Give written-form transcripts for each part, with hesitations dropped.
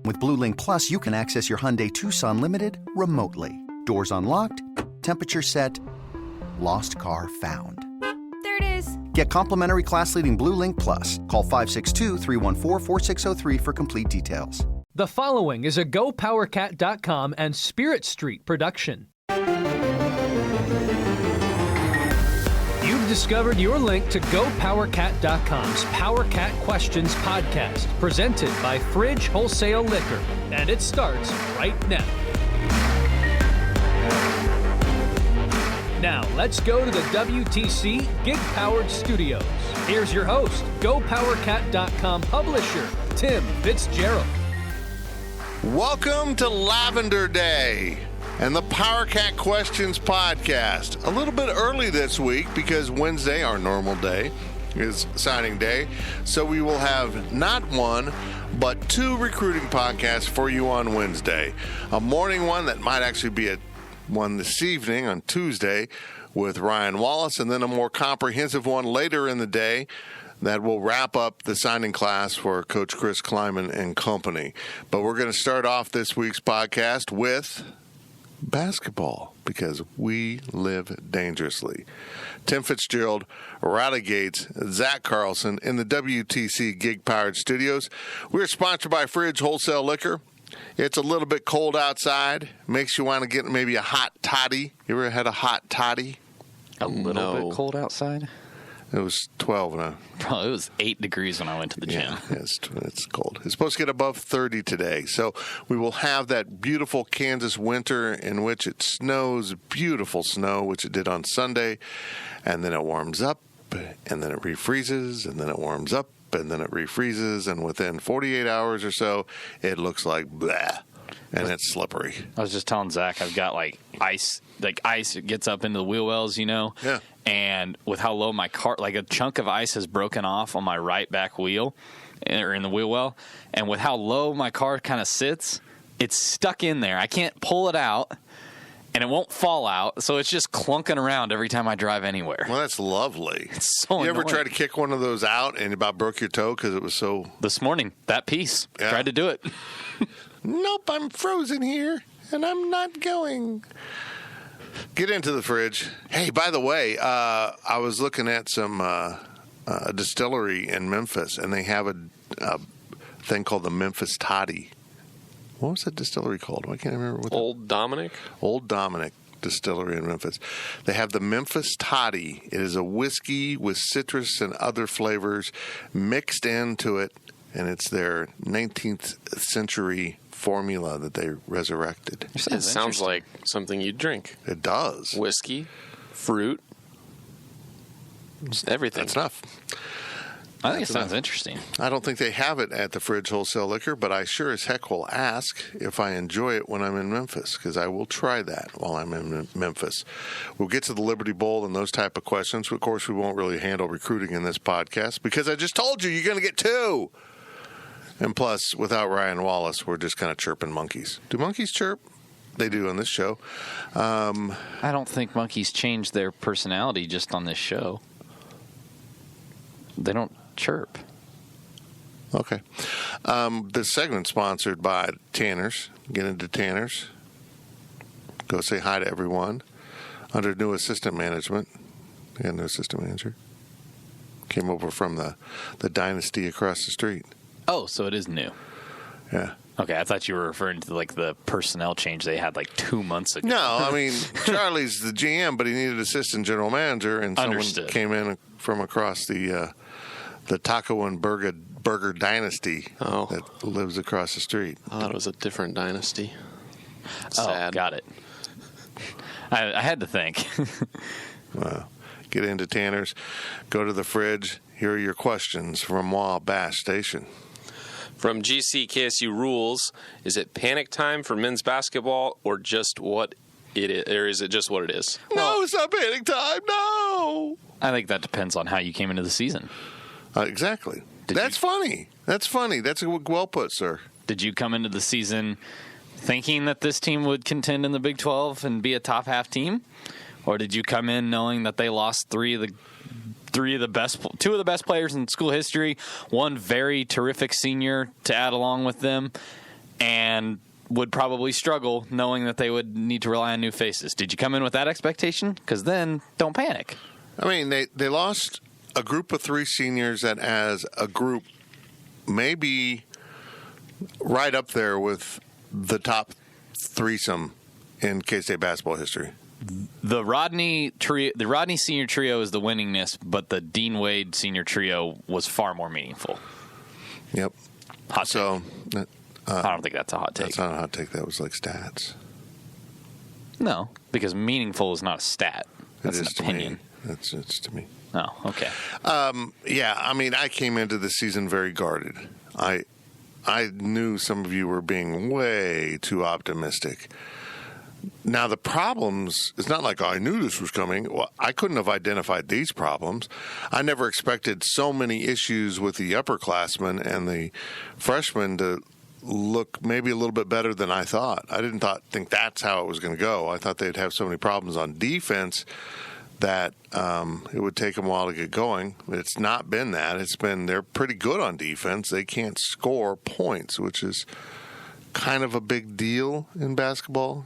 With Blue Link Plus, you can access your Hyundai Tucson Limited remotely. Doors unlocked, temperature set, lost car found. There it is. Get complimentary class-leading Blue Link Plus. Call 562-314-4603 for complete details. The following is a GoPowerCat.com and Spirit Street production. You've discovered your link to GoPowerCat.com's PowerCat Questions podcast, presented by Fridge Wholesale Liquor, and it starts right now. Now, let's go to the WTC Gig-Powered Studios. Here's your host, GoPowerCat.com publisher, Tim Fitzgerald. Welcome to Lavender Day and the PowerCat Questions podcast. A little bit early this week because Wednesday, our normal day, is signing day. So we will have not one, but two recruiting podcasts for you on Wednesday. A morning one that might actually be a one this evening on Tuesday with Ryan Wallace, and then a more comprehensive one later in the day that will wrap up the signing class for Coach Chris Kleiman and company. But we're going to start off this week's podcast with basketball because we live dangerously. Tim Fitzgerald, Rowdy Gates, Zach Carlson in the WTC Gig-Powered Studios. We're sponsored by Fridge Wholesale Liquor. It's a little bit cold outside. Makes you want to get maybe a hot toddy. You ever had a hot toddy? A little bit cold outside? It was 12. Bro, it was 8 degrees when I went to the gym. Yeah, it's cold. It's supposed to get above 30 today. So we will have that beautiful Kansas winter in which it snows, beautiful snow, which it did on Sunday. And then it warms up, and then it refreezes, and then it warms up, and then it refreezes. And within 48 hours or so, it looks like blah. And it's slippery. I was just telling Zach, I've got ice gets up into the wheel wells, Yeah. And with how low my car, a chunk of ice has broken off on my right back wheel, or in the wheel well. And with how low my car kind of sits, it's stuck in there. I can't pull it out, and it won't fall out. So it's just clunking around every time I drive anywhere. Well, that's lovely. It's so You ever annoying. try to kick one of those out and about broke your toe because it was so... This morning, that piece. Yeah. Tried to do it. Nope, I'm frozen here, and I'm not Get into the fridge. Hey, by the way, I was looking at some distillery in Memphis, and they have a thing called the Memphis Toddy. What was that distillery called? I can't remember. Old Dominic Distillery in Memphis. They have the Memphis Toddy. It is a whiskey with citrus and other flavors mixed into it, and it's their 19th century formula that they resurrected. It sounds like something you'd drink. It does. Whiskey, fruit, everything. That's enough. I think it sounds interesting. I don't think they have it at the Fridge Wholesale Liquor, but I sure as heck will ask if I enjoy it when I'm in Memphis, because I will try that while I'm in Memphis. We'll get to the Liberty Bowl and those type of questions. Of course, we won't really handle recruiting in this podcast, because I just told you, you're going to get two. And plus, without Ryan Wallace, we're just kind of chirping monkeys. Do monkeys chirp? They do on this show. I don't think monkeys change their personality just on this show. They don't chirp. Okay. This segment sponsored by Tanner's. Get into Tanner's. Go say hi to everyone. Under new assistant management. They got a new assistant manager. Came over from the dynasty across the street. Oh, so it is new. Yeah. Okay, I thought you were referring to the personnel change they had 2 months ago. No, I mean, Charlie's the GM, but he needed assistant general manager, and someone came in from across the taco and burger dynasty that lives across the street. I thought it was a different dynasty. Sad. Oh, got it. I had to think. Wow. Get into Tanner's. Go to the fridge. Here are your questions from Wabash Station. From GC KSU Rules, is it panic time for men's basketball or just what it is, or is it just what it is? No, it's not panic time. No. I think that depends on how you came into the season. Exactly. That's funny. That's funny. That's well put, sir. Did you come into the season thinking that this team would contend in the Big 12 and be a top half team? Or did you come in knowing that they lost two of the best players in school history, one very terrific senior to add along with them, and would probably struggle knowing that they would need to rely on new faces. Did you come in with that expectation? Because then don't panic. I mean, they lost a group of 3 seniors that as a group may be right up there with the top threesome in K-State basketball history. The Rodney senior trio is the winningest, but the Dean Wade senior trio was far more meaningful. Yep. Hot so take. I don't think that's a hot take. That's not a hot take. That was like stats. No, because meaningful is not a stat. That's an opinion. It's to me. Oh, okay. Yeah, I mean, I came into the season very guarded. I knew some of you were being way too optimistic. Now, the problems, it's not like, I knew this was coming. Well, I couldn't have identified these problems. I never expected so many issues with the upperclassmen and the freshmen to look maybe a little bit better than I thought. I didn't think that's how it was going to go. I thought they'd have so many problems on defense that it would take them a while to get going. It's not been that. They're pretty good on defense. They can't score points, which is kind of a big deal in basketball,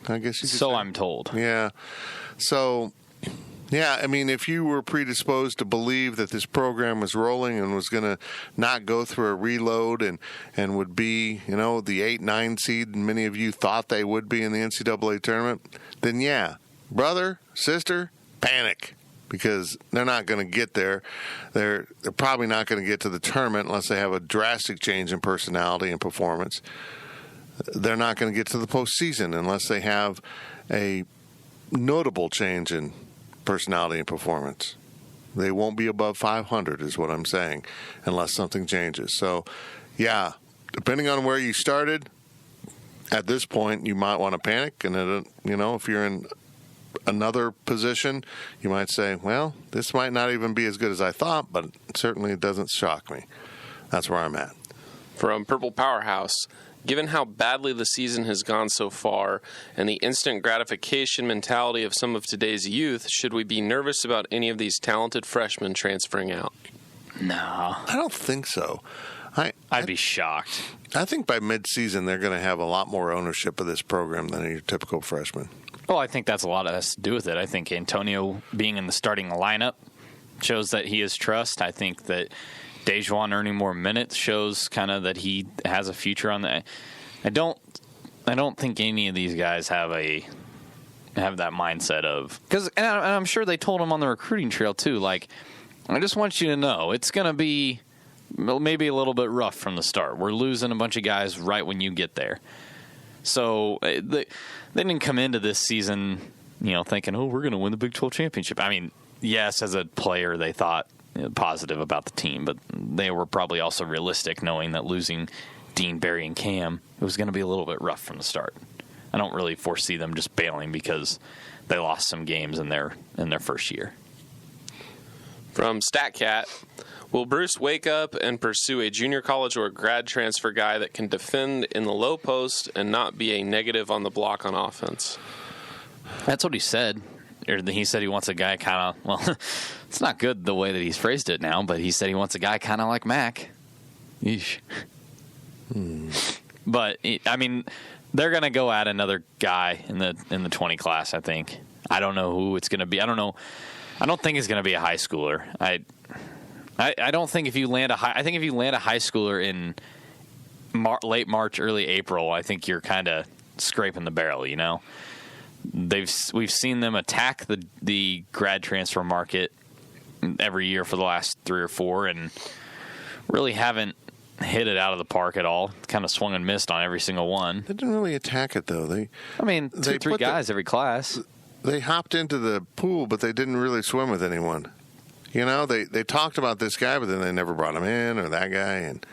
I guess you could say. I'm told. Yeah. So, yeah, I mean, if you were predisposed to believe that this program was rolling and was going to not go through a reload and would be, the 8-9 seed, and many of you thought they would be in the NCAA tournament, then yeah, brother, sister, panic. Because they're not going to get there. They're probably not going to get to the tournament unless they have a drastic change in personality and performance. They're not going to get to the postseason unless they have a notable change in personality and performance. They won't be above 500 is what I'm saying unless something changes. So, yeah, depending on where you started, at this point you might want to panic. And, if you're in another position, you might say, well, this might not even be as good as I thought, but certainly it doesn't shock me. That's where I'm at. From Purple Powerhouse, given how badly the season has gone so far and the instant gratification mentality of some of today's youth, should we be nervous about any of these talented freshmen transferring out? No. I don't think so. I'd be shocked. I think by midseason they're going to have a lot more ownership of this program than your typical freshman. Well, I think that's a lot of has to do with it. I think Antonio being in the starting lineup shows that he has trust. I think that Dejuan earning more minutes shows kind of that he has a future on that. I don't think any of these guys have that mindset of, because and I'm sure they told him on the recruiting trail too. Like, I just want you to know it's going to be maybe a little bit rough from the start. We're losing a bunch of guys right when you get there. So they didn't come into this season, thinking, oh, we're going to win the Big 12 championship. I mean, yes, as a player, they thought positive about the team, but they were probably also realistic, knowing that losing Dean, Barry, and Cam, it was going to be a little bit rough from the start. I don't really foresee them just bailing because they lost some games in their first year. From StatCat, will Bruce wake up and pursue a junior college or grad transfer guy that can defend in the low post and not be a negative on the block on offense? That's what he said. He said he wants a guy kind of, well, it's not good the way that he's phrased it now, but he said he wants a guy kind of like Mac. Yeesh. But, I mean, they're going to go at another guy in the 20 class, I think. I don't know who it's going to be. I don't know. I don't think it's going to be a high schooler. I don't think if you land a high schooler in late March, early April, I think you're kind of scraping the barrel, We've seen them attack the grad transfer market every year for the last 3 or 4 and really haven't hit it out of the park at all. Kind of swung and missed on every single one. They didn't really attack it, though. 2-3 guys every class. They hopped into the pool, but they didn't really swim with anyone. They talked about this guy, but then they never brought him in, or that guy, and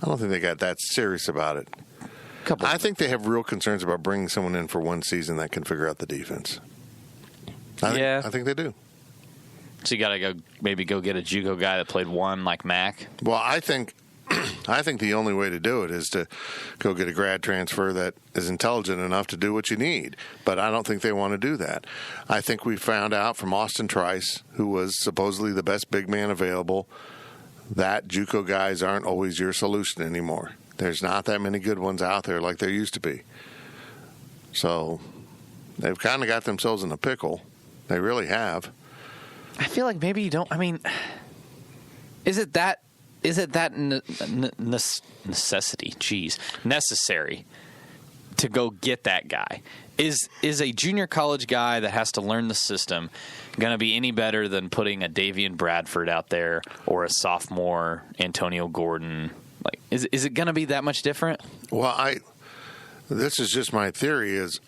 I don't think they got that serious about it. I think they have real concerns about bringing someone in for one season that can figure out the defense. I think they do. So you got to go get a JUCO guy that played one like Mac. Well, I think the only way to do it is to go get a grad transfer that is intelligent enough to do what you need. But I don't think they want to do that. I think we found out from Austin Trice, who was supposedly the best big man available, that JUCO guys aren't always your solution anymore. There's not that many good ones out there like there used to be. So they've kind of got themselves in a pickle. They really have. I feel like maybe you don't. I mean, is it that necessity? Jeez, necessary to go get that guy? Is a junior college guy that has to learn the system going to be any better than putting a Davian Bradford out there or a sophomore Antonio Gordon? Like, is it going to be that much different? Well, this is just my theory, is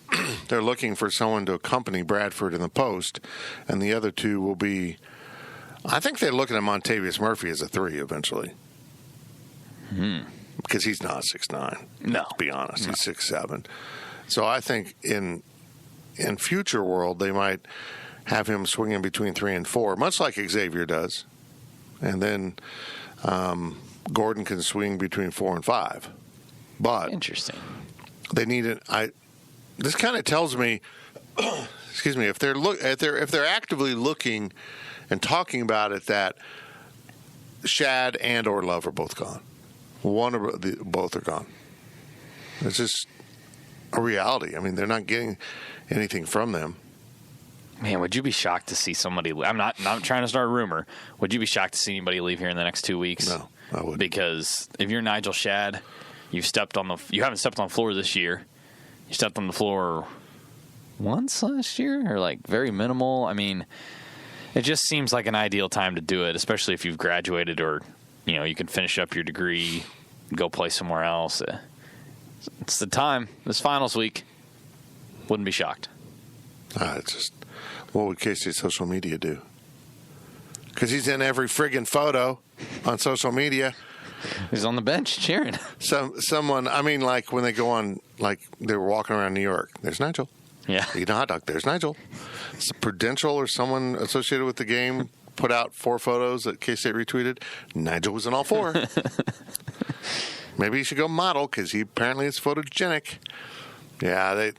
they're looking for someone to accompany Bradford in the post, and the other two will be, I think they're looking at Montavious Murphy as a 3 eventually. Because he's not 6'9". No. Let's be honest. No. He's 6'7". So I think in future world, they might have him swinging between 3 and 4, much like Xavier does. And then Gordon can swing between 4 and 5. But interesting. They need it. This kind of tells me, excuse me, if they're actively looking and talking about it, that Shad and or Love are both gone. Both are gone. It's just a reality. I mean, they're not getting anything from them. Man, would you be shocked to see somebody? I'm not trying to start a rumor. Would you be shocked to see anybody leave here in the next 2 weeks? No, I wouldn't. Because if you're Nigel Shad, you haven't stepped on the floor this year. You stepped on the floor once last year, or like very minimal. I mean, it just seems like an ideal time to do it, especially if you've graduated or you can finish up your degree, go play somewhere else. It's the time. This finals week. Wouldn't be shocked. It's just, what would Casey's social media do? Because he's in every friggin' photo on social media. He's on the bench cheering. Someone, I mean, like when they go on, like they were walking around New York. There's Nigel. Yeah. Eating a hot dog. There's Nigel. It's Prudential or someone associated with the game put out 4 photos that K-State retweeted. Nigel was in all 4. Maybe he should go model because he apparently is photogenic. Yeah,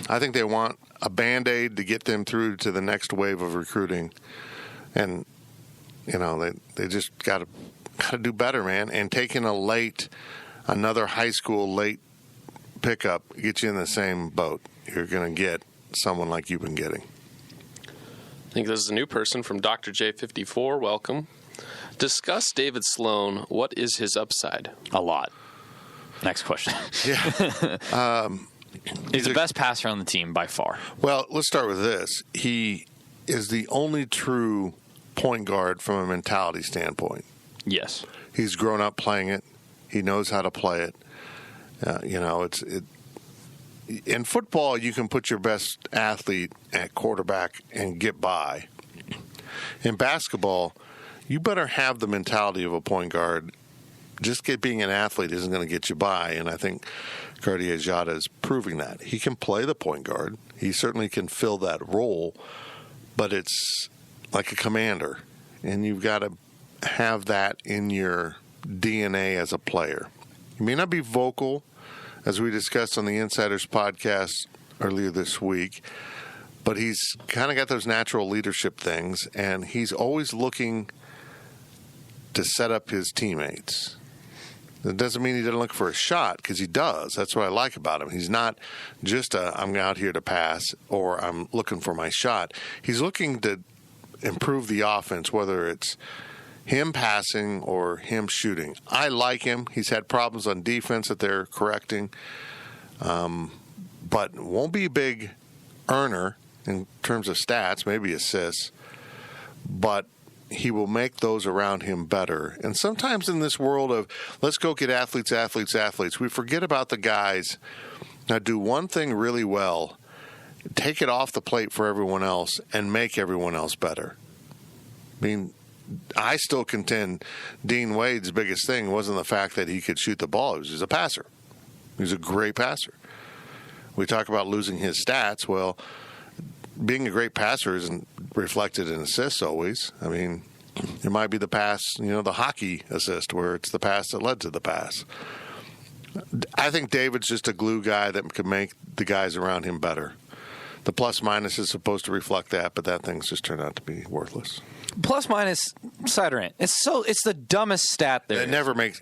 I think they want a Band-Aid to get them through to the next wave of recruiting. And, they just got to do better, man. And taking another high school late pickup gets you in the same boat. You're going to get someone like you've been getting. I think this is a new person from Dr. J54. Welcome. Discuss David Sloan. What is his upside? A lot. Next question. Yeah. He's the best passer on the team by far. Well, let's start with this. He is the only true point guard from a mentality standpoint. Yes. He's grown up playing it. He knows how to play it. In football, you can put your best athlete at quarterback and get by. In basketball, you better have the mentality of a point guard. Just being an athlete isn't going to get you by, and I think Cartier-Jada is proving that. He can play the point guard. He certainly can fill that role, but it's like a commander, and you've got to have that in your DNA as a player. You may not be vocal, as we discussed on the Insiders podcast earlier this week, but he's kind of got those natural leadership things, and he's always looking to set up his teammates. That doesn't mean he doesn't look for a shot, because he does. That's what I like about him. He's not just I'm out here to pass or I'm looking for my shot. He's looking to improve the offense, whether it's him passing or him shooting. I like him. He's had problems on defense that they're correcting, but won't be a big earner in terms of stats, maybe assists, but he will make those around him better. And sometimes in this world of let's go get athletes, we forget about the guys that do one thing really well, take it off the plate for everyone else, and make everyone else better. I mean, I still contend Dean Wade's biggest thing wasn't the fact that he could shoot the ball. He was a passer. He was a great passer. We talk about losing his stats. Well, being a great passer isn't reflected in assists always. I mean, it might be the pass, the hockey assist where it's the pass that led to the pass. I think David's just a glue guy that can make the guys around him better. The plus minus is supposed to reflect that, but that thing's just turned out to be worthless. Plus minus cider in. It's the dumbest stat there. It never makes.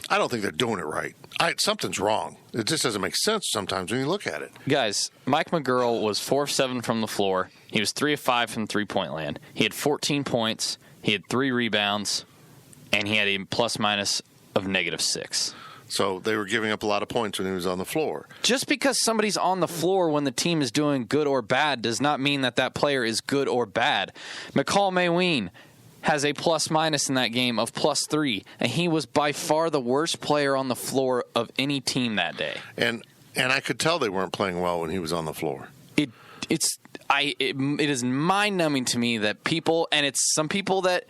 I don't think they're doing it right. Something's wrong. It just doesn't make sense sometimes when you look at it. Guys, Mike McGurl was 4 of 7 from the floor. He was 3 of 5 from three-point land. He had 14 points. He had 3 rebounds, and he had a plus-minus of -6. So they were giving up a lot of points when he was on the floor. Just because somebody's on the floor when the team is doing good or bad does not mean that that player is good or bad. McCall Mayween has a plus-minus in that game of +3, and he was by far the worst player on the floor of any team that day. And I could tell they weren't playing well when he was on the floor. It is mind-numbing to me that people, and it's some people that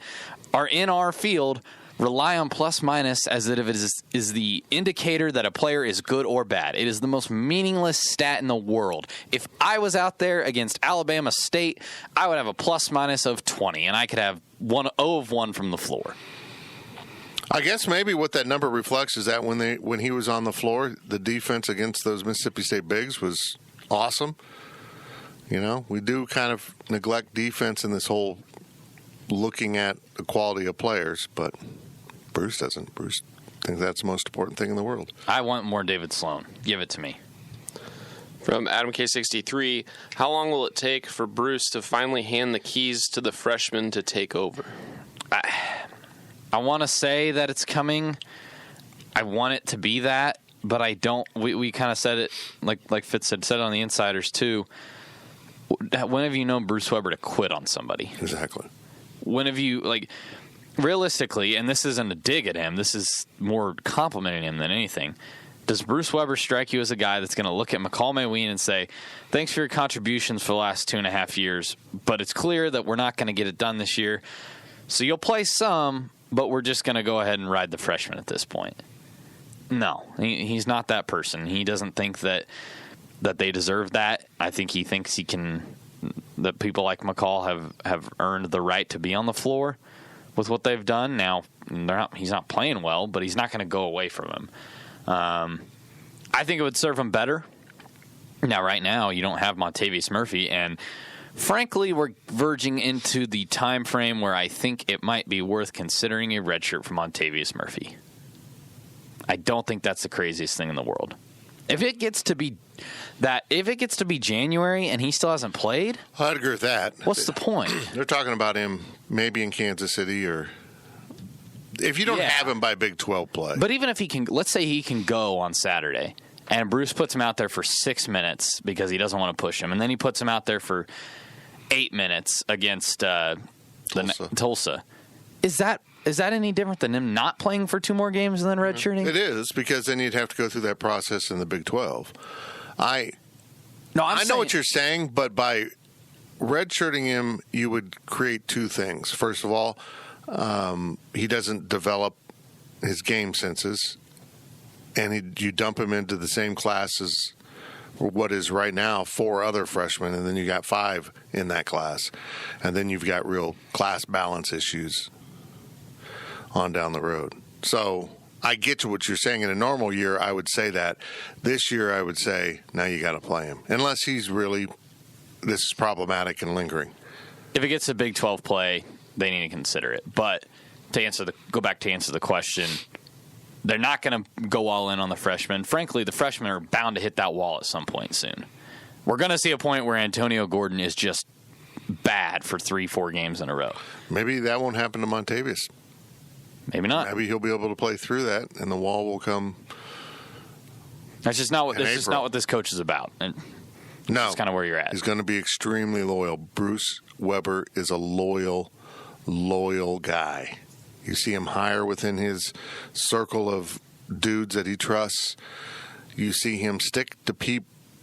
are in our field, rely on plus-minus as if it is the indicator that a player is good or bad. It is the most meaningless stat in the world. If I was out there against Alabama State, I would have a plus-minus of 20, and I could have 0 of 1 from the floor. I guess maybe what that number reflects is that when he was on the floor, the defense against those Mississippi State bigs was awesome. You know, we do kind of neglect defense in this whole looking at the quality of players, but Bruce doesn't. Bruce thinks that's the most important thing in the world. I want more David Sloan. Give it to me. From Adam K63, how long will it take for Bruce to finally hand the keys to the freshman to take over? I want to say that it's coming. I want it to be that, but I don't. We kind of said it, like Fitz said it on the Insiders too. When have you known Bruce Weber to quit on somebody? Exactly. When have you, realistically, and this isn't a dig at him, this is more complimenting him than anything, does Bruce Weber strike you as a guy that's going to look at McCall Mayween and say, thanks for your contributions for the last 2.5 years, but it's clear that we're not going to get it done this year, so you'll play some, but we're just going to go ahead and ride the freshman at this point? No, he's not that person. He doesn't think that they deserve that. I think he thinks that people like McCall have earned the right to be on the floor with what they've done. Now, he's not playing well, but he's not going to go away from him. I think it would serve him better. Now, right now, you don't have Montavious Murphy, and frankly, we're verging into the time frame where I think it might be worth considering a redshirt for Montavious Murphy. I don't think that's the craziest thing in the world. If it gets to be January and he still hasn't played, I'd agree with that. What's the point? They're talking about him maybe in Kansas City, or if you don't have him by Big 12 play. But even if he can, let's say he can go on Saturday, and Bruce puts him out there for 6 minutes because he doesn't want to push him, and then he puts him out there for 8 minutes against Tulsa. Is that any different than him not playing for 2 more games and then redshirting? It is, because then you'd have to go through that process in the Big 12. I know what you're saying, but by redshirting him, you would create 2 things. First of all, he doesn't develop his game senses, and you dump him into the same class as what is right now 4 other freshmen, and then you got 5 in that class, and then you've got real class balance issues on down the road. So I get to what you're saying. In a normal year, I would say that. This year, I would say, now you got to play him. Unless he's really, this is problematic and lingering. If it gets a Big 12 play, they need to consider it. But go back to answer the question, they're not going to go all in on the freshmen. Frankly, the freshmen are bound to hit that wall at some point soon. We're going to see a point where Antonio Gordon is just bad for 3-4 games in a row. Maybe that won't happen to Montavious. Maybe not. Maybe he'll be able to play through that, and the wall will come. That's just not what this coach is about. And no, that's kind of where you're at. He's going to be extremely loyal. Bruce Weber is a loyal guy. You see him hire within his circle of dudes that he trusts. You see him stick to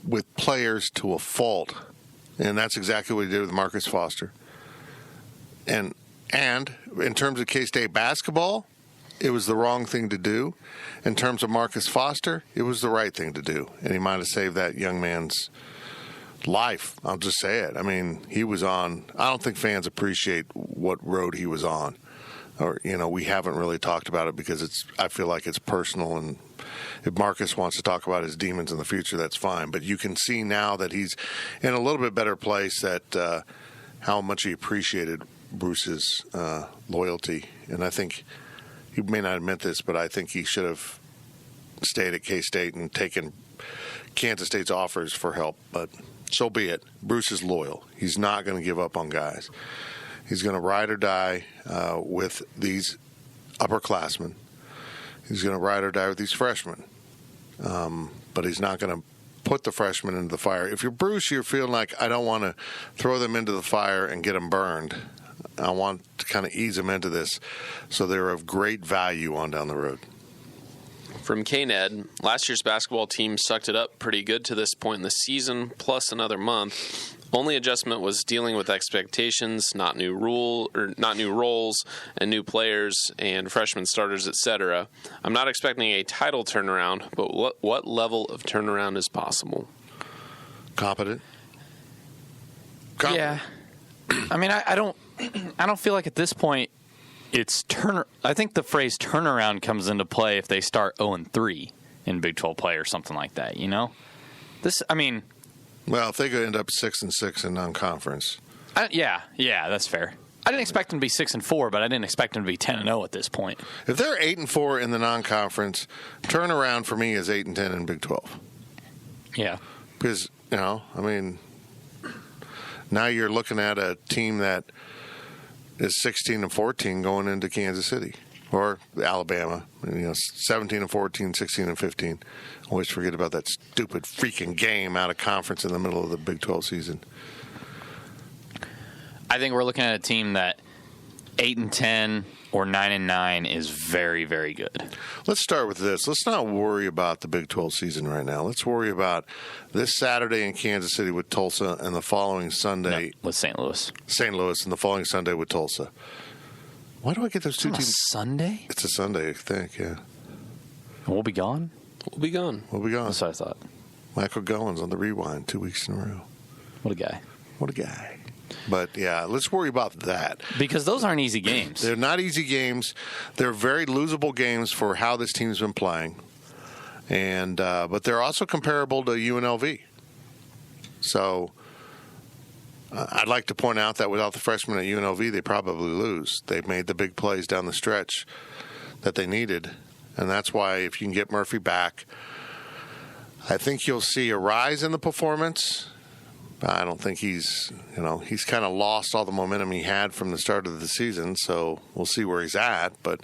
with players to a fault, and that's exactly what he did with Marcus Foster. And in terms of K-State basketball, it was the wrong thing to do. In terms of Marcus Foster, it was the right thing to do. And he might have saved that young man's life. I'll just say it. I mean, he was on – I don't think fans appreciate what road he was on. Or, we haven't really talked about it because I feel like it's personal. And if Marcus wants to talk about his demons in the future, that's fine. But you can see now that he's in a little bit better place that how much he appreciated Bruce's loyalty, and I think he may not admit this, but I think he should have stayed at K-State and taken Kansas State's offers for help. But so be it. Bruce is loyal. He's not going to give up on guys. He's going to ride or die with these upperclassmen. He's going to ride or die with these freshmen. But he's not going to put the freshmen into the fire. If you're Bruce, you're feeling like, I don't want to throw them into the fire and get them burned. I want to kind of ease them into this so they're of great value on down the road. From KNED, last year's basketball team sucked it up pretty good to this point in the season, plus another month. Only adjustment was dealing with expectations, not new roles and new players and freshman starters, etc. I'm not expecting a title turnaround, but what level of turnaround is possible? Competent. Yeah. I mean, I don't feel like at this point it's I think the phrase turnaround comes into play if they start 0-3 in Big 12 play or something like that, you know? Well, if they could end up 6-6 in non-conference. Yeah, that's fair. I didn't expect them to be 6-4, but I didn't expect them to be 10-0 at this point. If they're 8-4 in the non-conference, turnaround for me is 8-10 in Big 12. Yeah. Because, now you're looking at a team that is 16-14 going into Kansas City or Alabama. 17-14, 16-15. Always forget about that stupid freaking game out of conference in the middle of the Big 12 season. I think we're looking at a team that 8-10 or 9-9 is very, very good. Let's start with this. Let's not worry about the Big 12 season right now. Let's worry about this Saturday in Kansas City with Tulsa and the following Sunday with St. Louis. St. Louis and the following Sunday with Tulsa. Why do I get those two teams? Sunday? It's a Sunday, I think, yeah. And we'll be gone? We'll be gone. That's what I thought. Michael Goins on the Rewind 2 weeks in a row. What a guy. But, yeah, let's worry about that. Because those aren't easy games. They're not easy games. They're very losable games for how this team's been playing. And but they're also comparable to UNLV. So I'd like to point out that without the freshmen at UNLV, they probably lose. They've made the big plays down the stretch that they needed. And that's why if you can get Murphy back, I think you'll see a rise in the performance. I don't think he's kind of lost all the momentum he had from the start of the season, so we'll see where he's at. But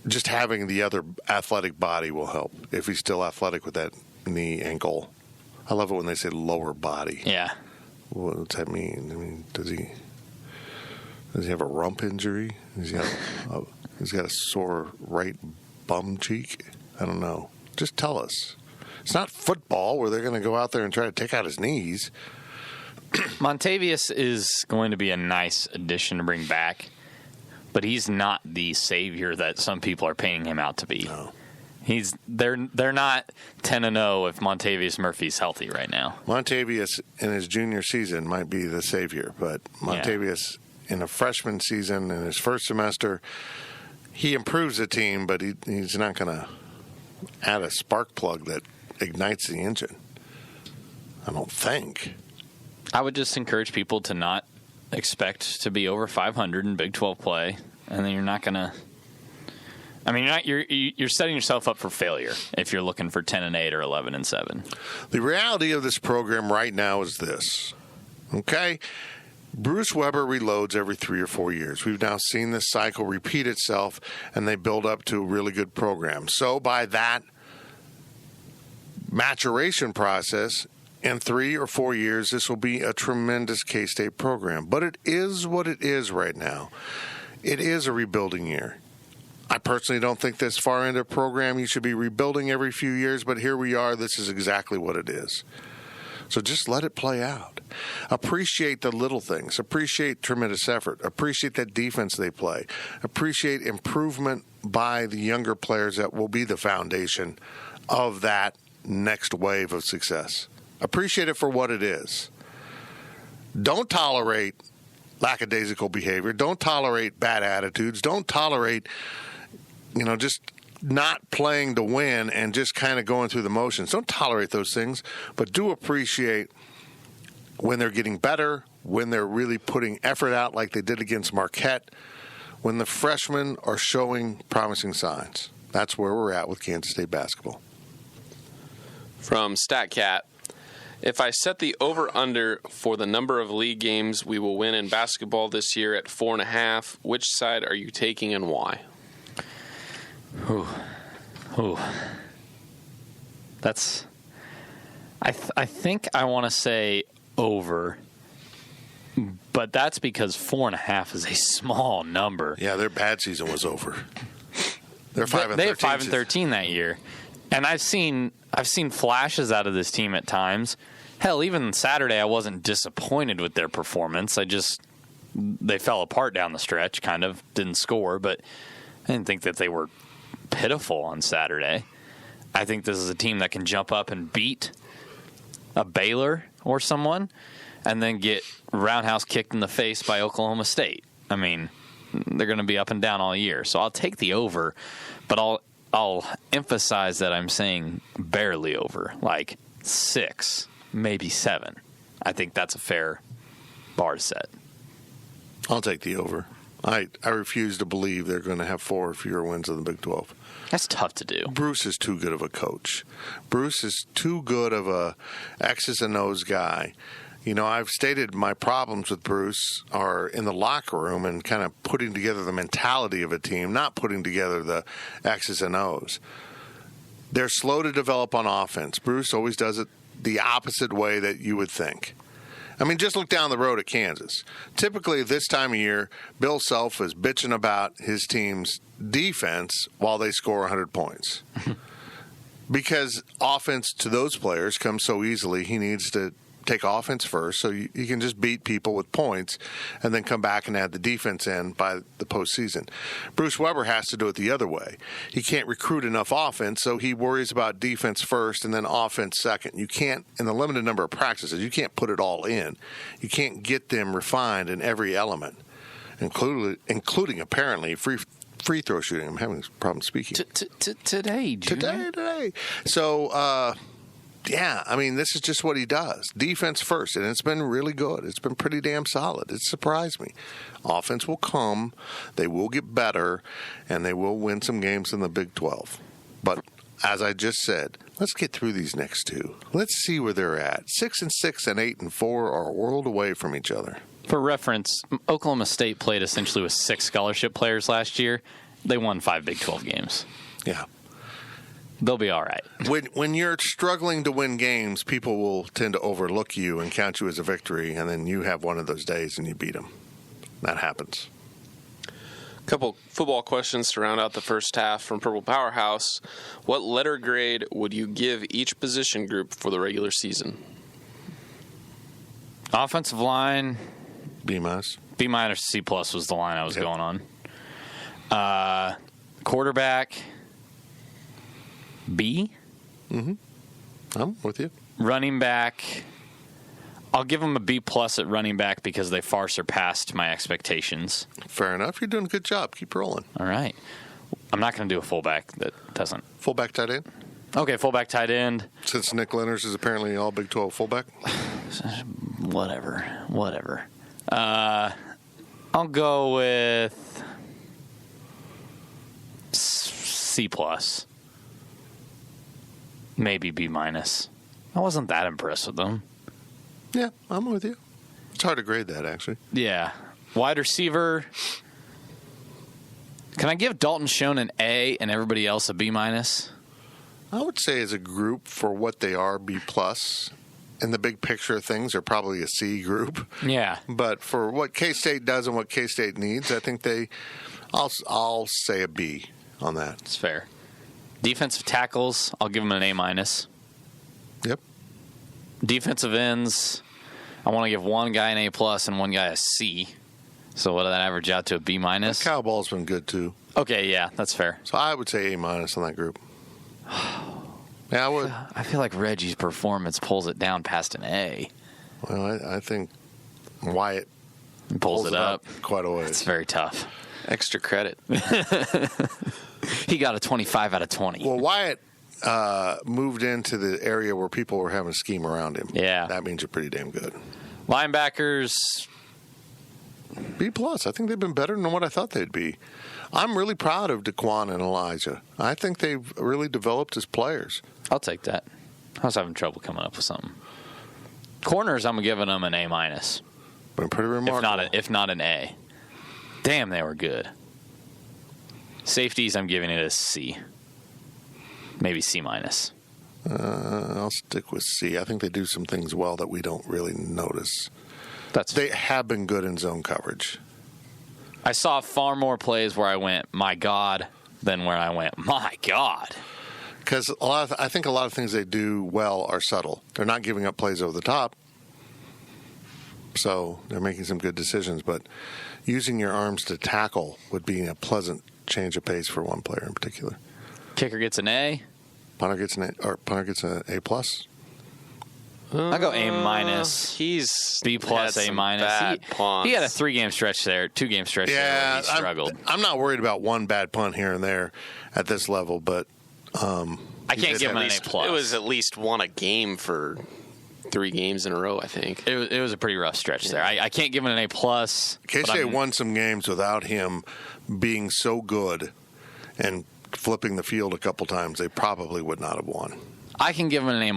just having the other athletic body will help if he's still athletic with that knee, ankle. I love it when they say lower body. Yeah. What's that mean? I mean, does he have a rump injury? He's got a sore right bum cheek? I don't know. Just tell us. It's not football where they're going to go out there and try to take out his knees. Montavious is going to be a nice addition to bring back, but he's not the savior that some people are painting him out to be. No. They're not 10-0 if Montavious Murphy's healthy right now. Montavious in his junior season might be the savior, but Montavious in a freshman season in his first semester, he improves the team, but he's not going to add a spark plug that ignites the engine. I don't think. I would just encourage people to not expect to be over 500 in Big 12 play, and then you're not going to. I mean, you're setting yourself up for failure if you're looking for 10-8 or 11-7. The reality of this program right now is this. Okay, Bruce Weber reloads every 3 or 4 years. We've now seen this cycle repeat itself, and they build up to a really good program. So by that maturation process, in 3 or 4 years, this will be a tremendous K-State program. But it is what it is right now. It is a rebuilding year. I personally don't think this far into a program you should be rebuilding every few years, but here we are. This is exactly what it is. So just let it play out. Appreciate the little things. Appreciate tremendous effort. Appreciate that defense they play. Appreciate improvement by the younger players that will be the foundation of that next wave of success. Appreciate it for what it is. Don't tolerate lackadaisical behavior. Don't tolerate bad attitudes. Don't tolerate, just not playing to win and just kind of going through the motions. Don't tolerate those things, but do appreciate when they're getting better, when they're really putting effort out like they did against Marquette, when the freshmen are showing promising signs. That's where we're at with Kansas State basketball. From StatCat, if I set the over-under for the number of league games we will win in basketball this year at 4.5, which side are you taking and why? Ooh. That's... I think I want to say over, but that's because 4.5 is a small number. Yeah, their bad season was over. They're 5-13. They have 5-13 that year, and I've seen flashes out of this team at times. Hell, even Saturday, I wasn't disappointed with their performance. They fell apart down the stretch, kind of didn't score, but I didn't think that they were pitiful on Saturday. I think this is a team that can jump up and beat a Baylor or someone, and then get roundhouse kicked in the face by Oklahoma State. I mean, they're going to be up and down all year. So I'll take the over, but I'll emphasize that I'm saying barely over, like 6, maybe 7. I think that's a fair bar to set. I'll take the over. I refuse to believe they're going to have 4 or fewer wins in the Big 12. That's tough to do. Bruce is too good of a coach. Bruce is too good of a X's and O's guy. You know, I've stated my problems with Bruce are in the locker room and kind of putting together the mentality of a team, not putting together the X's and O's. They're slow to develop on offense. Bruce always does it the opposite way that you would think. I mean, just look down the road at Kansas. Typically, this time of year, Bill Self is bitching about his team's defense while they score 100 points. Because offense to those players comes so easily, he needs to take offense first so you can just beat people with points and then come back and add the defense in by the postseason. Bruce Weber has to do it the other way. He can't recruit enough offense, so he worries about defense first and then offense second. You can't, in the limited number of practices, you can't put it all in. You can't get them refined in every element, including apparently free throw shooting. I'm having a problem speaking. Today, Junior. Today. So, yeah, I mean, this is just what he does. Defense first, and it's been really good. It's been pretty damn solid. It surprised me. Offense will come, they will get better, and they will win some games in the Big 12. But as I just said, let's get through these next 2. Let's see where they're at. 6-6 and 8-4 are a world away from each other. For reference, Oklahoma State played essentially with 6 scholarship players last year. They won 5 Big 12 games. Yeah. They'll be all right. When you're struggling to win games, people will tend to overlook you and count you as a victory, and then you have one of those days and you beat them. That happens. A couple football questions to round out the first half from Purple Powerhouse. What letter grade would you give each position group for the regular season? Offensive line, B-. B- C+ was the line I was going on. Quarterback, B. Mm-hmm. I'm with you. Running back, I'll give them a B+ at running back because they far surpassed my expectations. Fair enough. You're doing a good job. Keep rolling. All right. I'm not going to do a fullback that doesn't. Fullback, tight end? Okay, fullback, tight end. Since Nick Lenners is apparently all Big 12 fullback? Whatever. I'll go with C+. Maybe B-. I wasn't that impressed with them. Yeah, I'm with you. It's hard to grade that, actually. Yeah. Wide receiver. Can I give Dalton Schoen an A and everybody else a B-? I would say as a group, for what they are, B+. In the big picture of things, they're probably a C group. Yeah. But for what K-State does and what K-State needs, I think I'll say a B on that. That's fair. Defensive tackles, I'll give them an A-. Yep. Defensive ends, I want to give one guy an A+ and one guy a C. So what did that average out to, a B-? Kyle Ball's been good, too. Okay, yeah, that's fair. So I would say A- on that group. Yeah, I would. I feel like Reggie's performance pulls it down past an A. Well, I think Wyatt Pulls it up quite a ways. It's very tough. Extra credit. He got a 25 out of 20. Well, Wyatt moved into the area where people were having a scheme around him. Yeah. That means you're pretty damn good. Linebackers, B+. I think they've been better than what I thought they'd be. I'm really proud of Daquan and Elijah. I think they've really developed as players. I'll take that. I was having trouble coming up with something. Corners, I'm giving them an A-. Been pretty remarkable. If not an A. Damn, they were good. Safeties, I'm giving it a C. Maybe C-. I'll stick with C. I think they do some things well that we don't really notice. They have been good in zone coverage. I saw far more plays where I went, my God, than where I went, my God. Because I think a lot of things they do well are subtle. They're not giving up plays over the top, so they're making some good decisions. But using your arms to tackle would be a pleasant change of pace for one player in particular. Kicker gets an A. Punter gets an A+. I go A-. He's B+, A-. He had a 2-game stretch there where he struggled. I'm not worried about one bad punt here and there at this level, but I can't give him an A+. It was at least one a game for 3 games in a row, I think. It was a pretty rough stretch there. I can't give him an A+. K-State won some games without him being so good and flipping the field a couple times. They probably would not have won. I can give him an A-.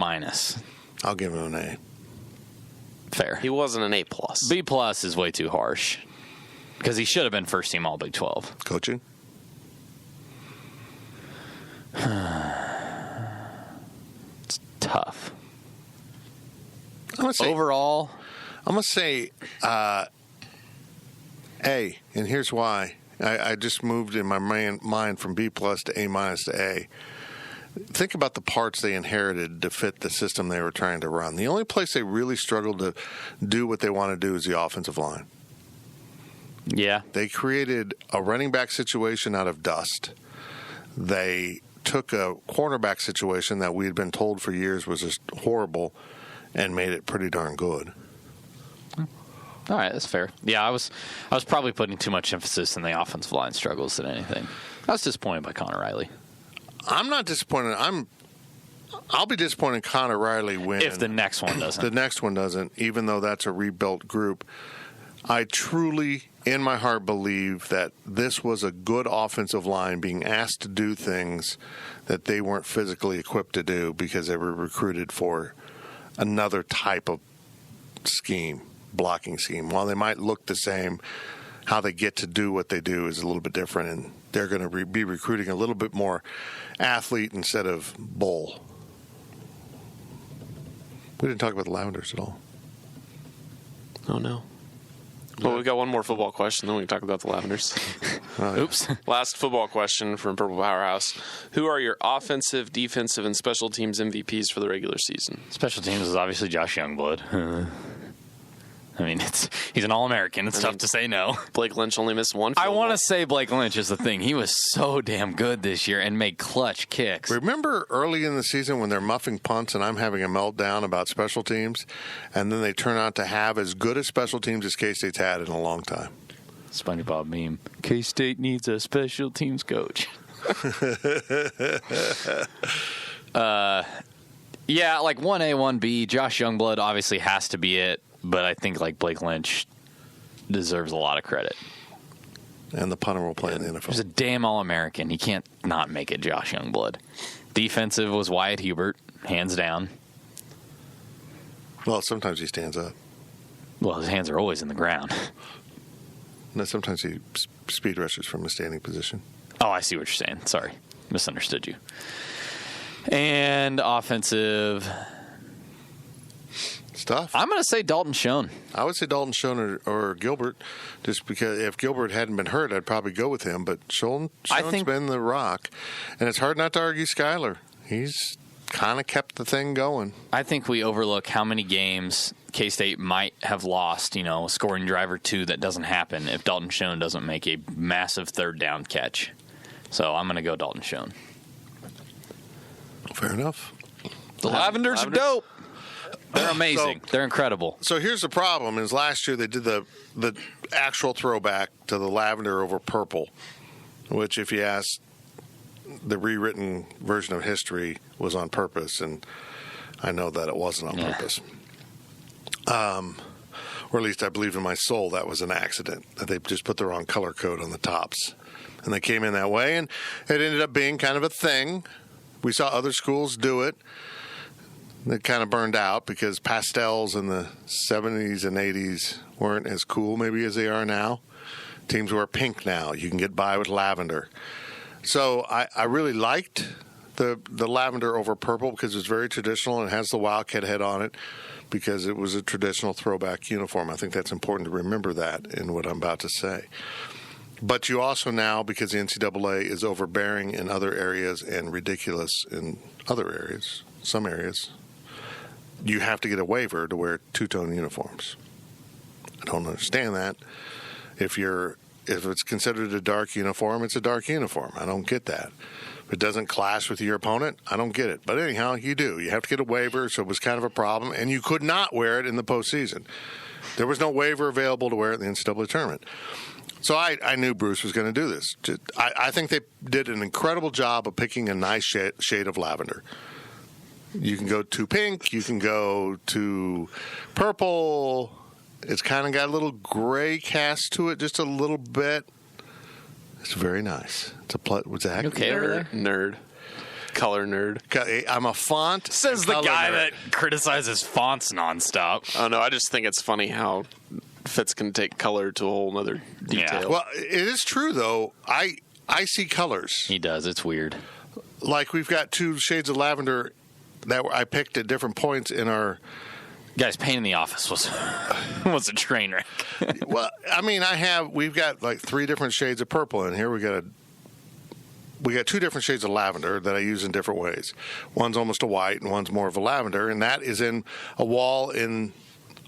I'll give him an A. Fair. He wasn't an A+. B+ is way too harsh because he should have been first team All Big 12. Coaching? It's tough. Say, overall, I'm going to say A, and here's why. I just moved in my mind from B+ to A- to A. Think about the parts they inherited to fit the system they were trying to run. The only place they really struggled to do what they want to do is the offensive line. Yeah. They created a running back situation out of dust. They took a cornerback situation that we had been told for years was just horrible and made it pretty darn good. All right, that's fair. Yeah, I was probably putting too much emphasis in the offensive line struggles than anything. I was disappointed by Connor Riley. I'm not disappointed. I'll be disappointed Connor Riley when if the next one doesn't. The next one doesn't, even though that's a rebuilt group. I truly, in my heart, believe that this was a good offensive line being asked to do things that they weren't physically equipped to do because they were recruited for another type of scheme, blocking scheme. While they might look the same, how they get to do what they do is a little bit different, and they're going to be recruiting a little bit more athlete instead of bull. We didn't talk about the Lavenders at all. Oh, no. Well, we've got one more football question, then we can talk about the Lavenders. Oops. Last football question from Purple Powerhouse. Who are your offensive, defensive, and special teams MVPs for the regular season? Special teams is obviously Josh Youngblood. I mean, he's an All-American. It's tough to say no. Blake Lynch only missed one field I want goal. to say Blake Lynch is the thing. He was so damn good this year and made clutch kicks. Remember early in the season when they're muffing punts and I'm having a meltdown about special teams, and then they turn out to have as good a special teams as K-State's had in a long time? SpongeBob meme. K-State needs a special teams coach. Yeah, like 1A, 1B. Josh Youngblood obviously has to be it. But I think like Blake Lynch deserves a lot of credit. And the punter will play in the NFL. He's a damn All-American. He can't not make it Josh Youngblood. Defensive was Wyatt Hubert, hands down. Well, sometimes he stands up. Well, his hands are always in the ground. No, sometimes he speed rushes from a standing position. Oh, I see what you're saying. Sorry. Misunderstood you. And offensive stuff. I'm going to say Dalton Schoen. I would say Dalton Schoen or Gilbert, just because if Gilbert hadn't been hurt, I'd probably go with him. But Schoen's been the rock, and it's hard not to argue Skyler. He's kind of kept the thing going. I think we overlook how many games K-State might have lost, scoring drive or two that doesn't happen if Dalton Schoen doesn't make a massive third down catch. So I'm going to go Dalton Schoen. Fair enough. The Lavenders are dope. They're amazing. They're incredible. So here's the problem: is last year they did the actual throwback to the lavender over purple, which, if you ask, the rewritten version of history was on purpose, and I know that it wasn't on purpose. or at least I believe in my soul that was an accident, that they just put the wrong color code on the tops. And they came in that way, and it ended up being kind of a thing. We saw other schools do it. It kind of burned out because pastels in the 70s and 80s weren't as cool maybe as they are now. Teams wear pink now. You can get by with lavender. So I really liked the lavender over purple because it's very traditional and has the Wildcat head on it because it was a traditional throwback uniform. I think that's important to remember that in what I'm about to say. But you also now, because the NCAA is overbearing in other areas and ridiculous in other areas, some areas, you have to get a waiver to wear two-tone uniforms. I don't understand that. If it's considered a dark uniform, it's a dark uniform. I don't get that. If it doesn't clash with your opponent, I don't get it. But anyhow, you do. You have to get a waiver, so it was kind of a problem. And you could not wear it in the postseason. There was no waiver available to wear it in the NCAA tournament. So I knew Bruce was going to do this. I think they did an incredible job of picking a nice shade of lavender. You can go to pink. You can go to purple. It's kind of got a little gray cast to it, just a little bit. It's very nice. It's Zach? Okay, over there? Nerd. Color nerd. I'm a font. Says the guy that criticizes fonts nonstop. Oh, no, I just think it's funny how Fitz can take color to a whole nother detail. Yeah. Well, it is true, though. I see colors. He does. It's weird. Like we've got two shades of lavender that I picked at different points in our... Guys, pain in the office was a train wreck. Well, I mean, we've got like 3 different shades of purple in here. We got 2 different shades of lavender that I use in different ways. One's almost a white and one's more of a lavender, and that is in a wall in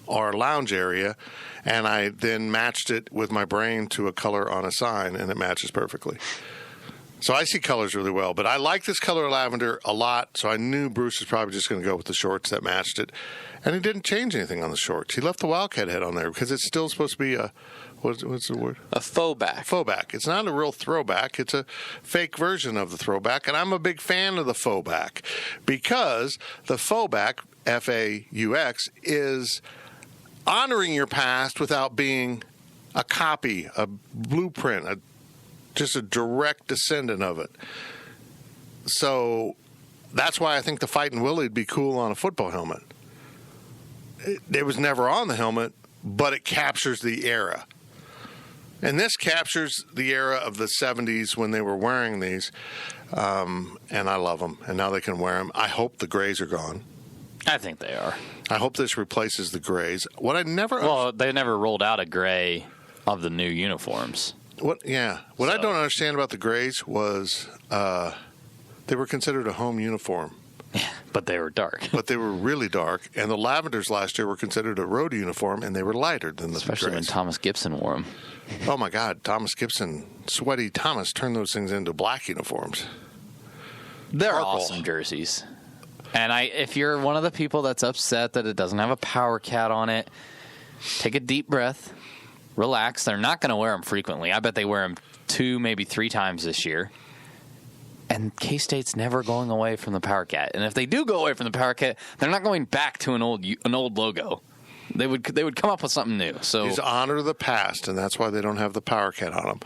our lounge area, and I then matched it with my brain to a color on a sign, and it matches perfectly. So I see colors really well, but I like this color of lavender a lot, so I knew Bruce was probably just going to go with the shorts that matched it. And he didn't change anything on the shorts. He left the Wildcat head on there because it's still supposed to be a, what's the word? A faux back. Faux back. It's not a real throwback. It's a fake version of the throwback, and I'm a big fan of the faux back because the faux back, F-A-U-X, is honoring your past without being a copy, a blueprint, just a direct descendant of it. So that's why I think the Fightin' Willie would be cool on a football helmet. It was never on the helmet, but it captures the era. And this captures the era of the 70s when they were wearing these. And I love them. And now they can wear them. I hope the grays are gone. I think they are. I hope this replaces the grays. Well, they never rolled out a gray of the new uniforms. What I don't understand about the grays was they were considered a home uniform. Yeah, but they were dark. But they were really dark. And the lavenders last year were considered a road uniform, and they were lighter than the Especially grays. when Thomas Gibson wore them. Oh, my God. Thomas Gibson, sweaty Thomas, turned those things into black uniforms. They're Purple. awesome jerseys. And if you're one of the people that's upset that it doesn't have a Power Cat on it, take a deep breath, relax. They're not going to wear them frequently. I bet they wear them 2, maybe 3 times this year. And K-State's never going away from the Power Cat. And if they do go away from the Power Cat, they're not going back to an old logo. They would come up with something new. So He's honor the past, and that's why they don't have the Power Cat on them.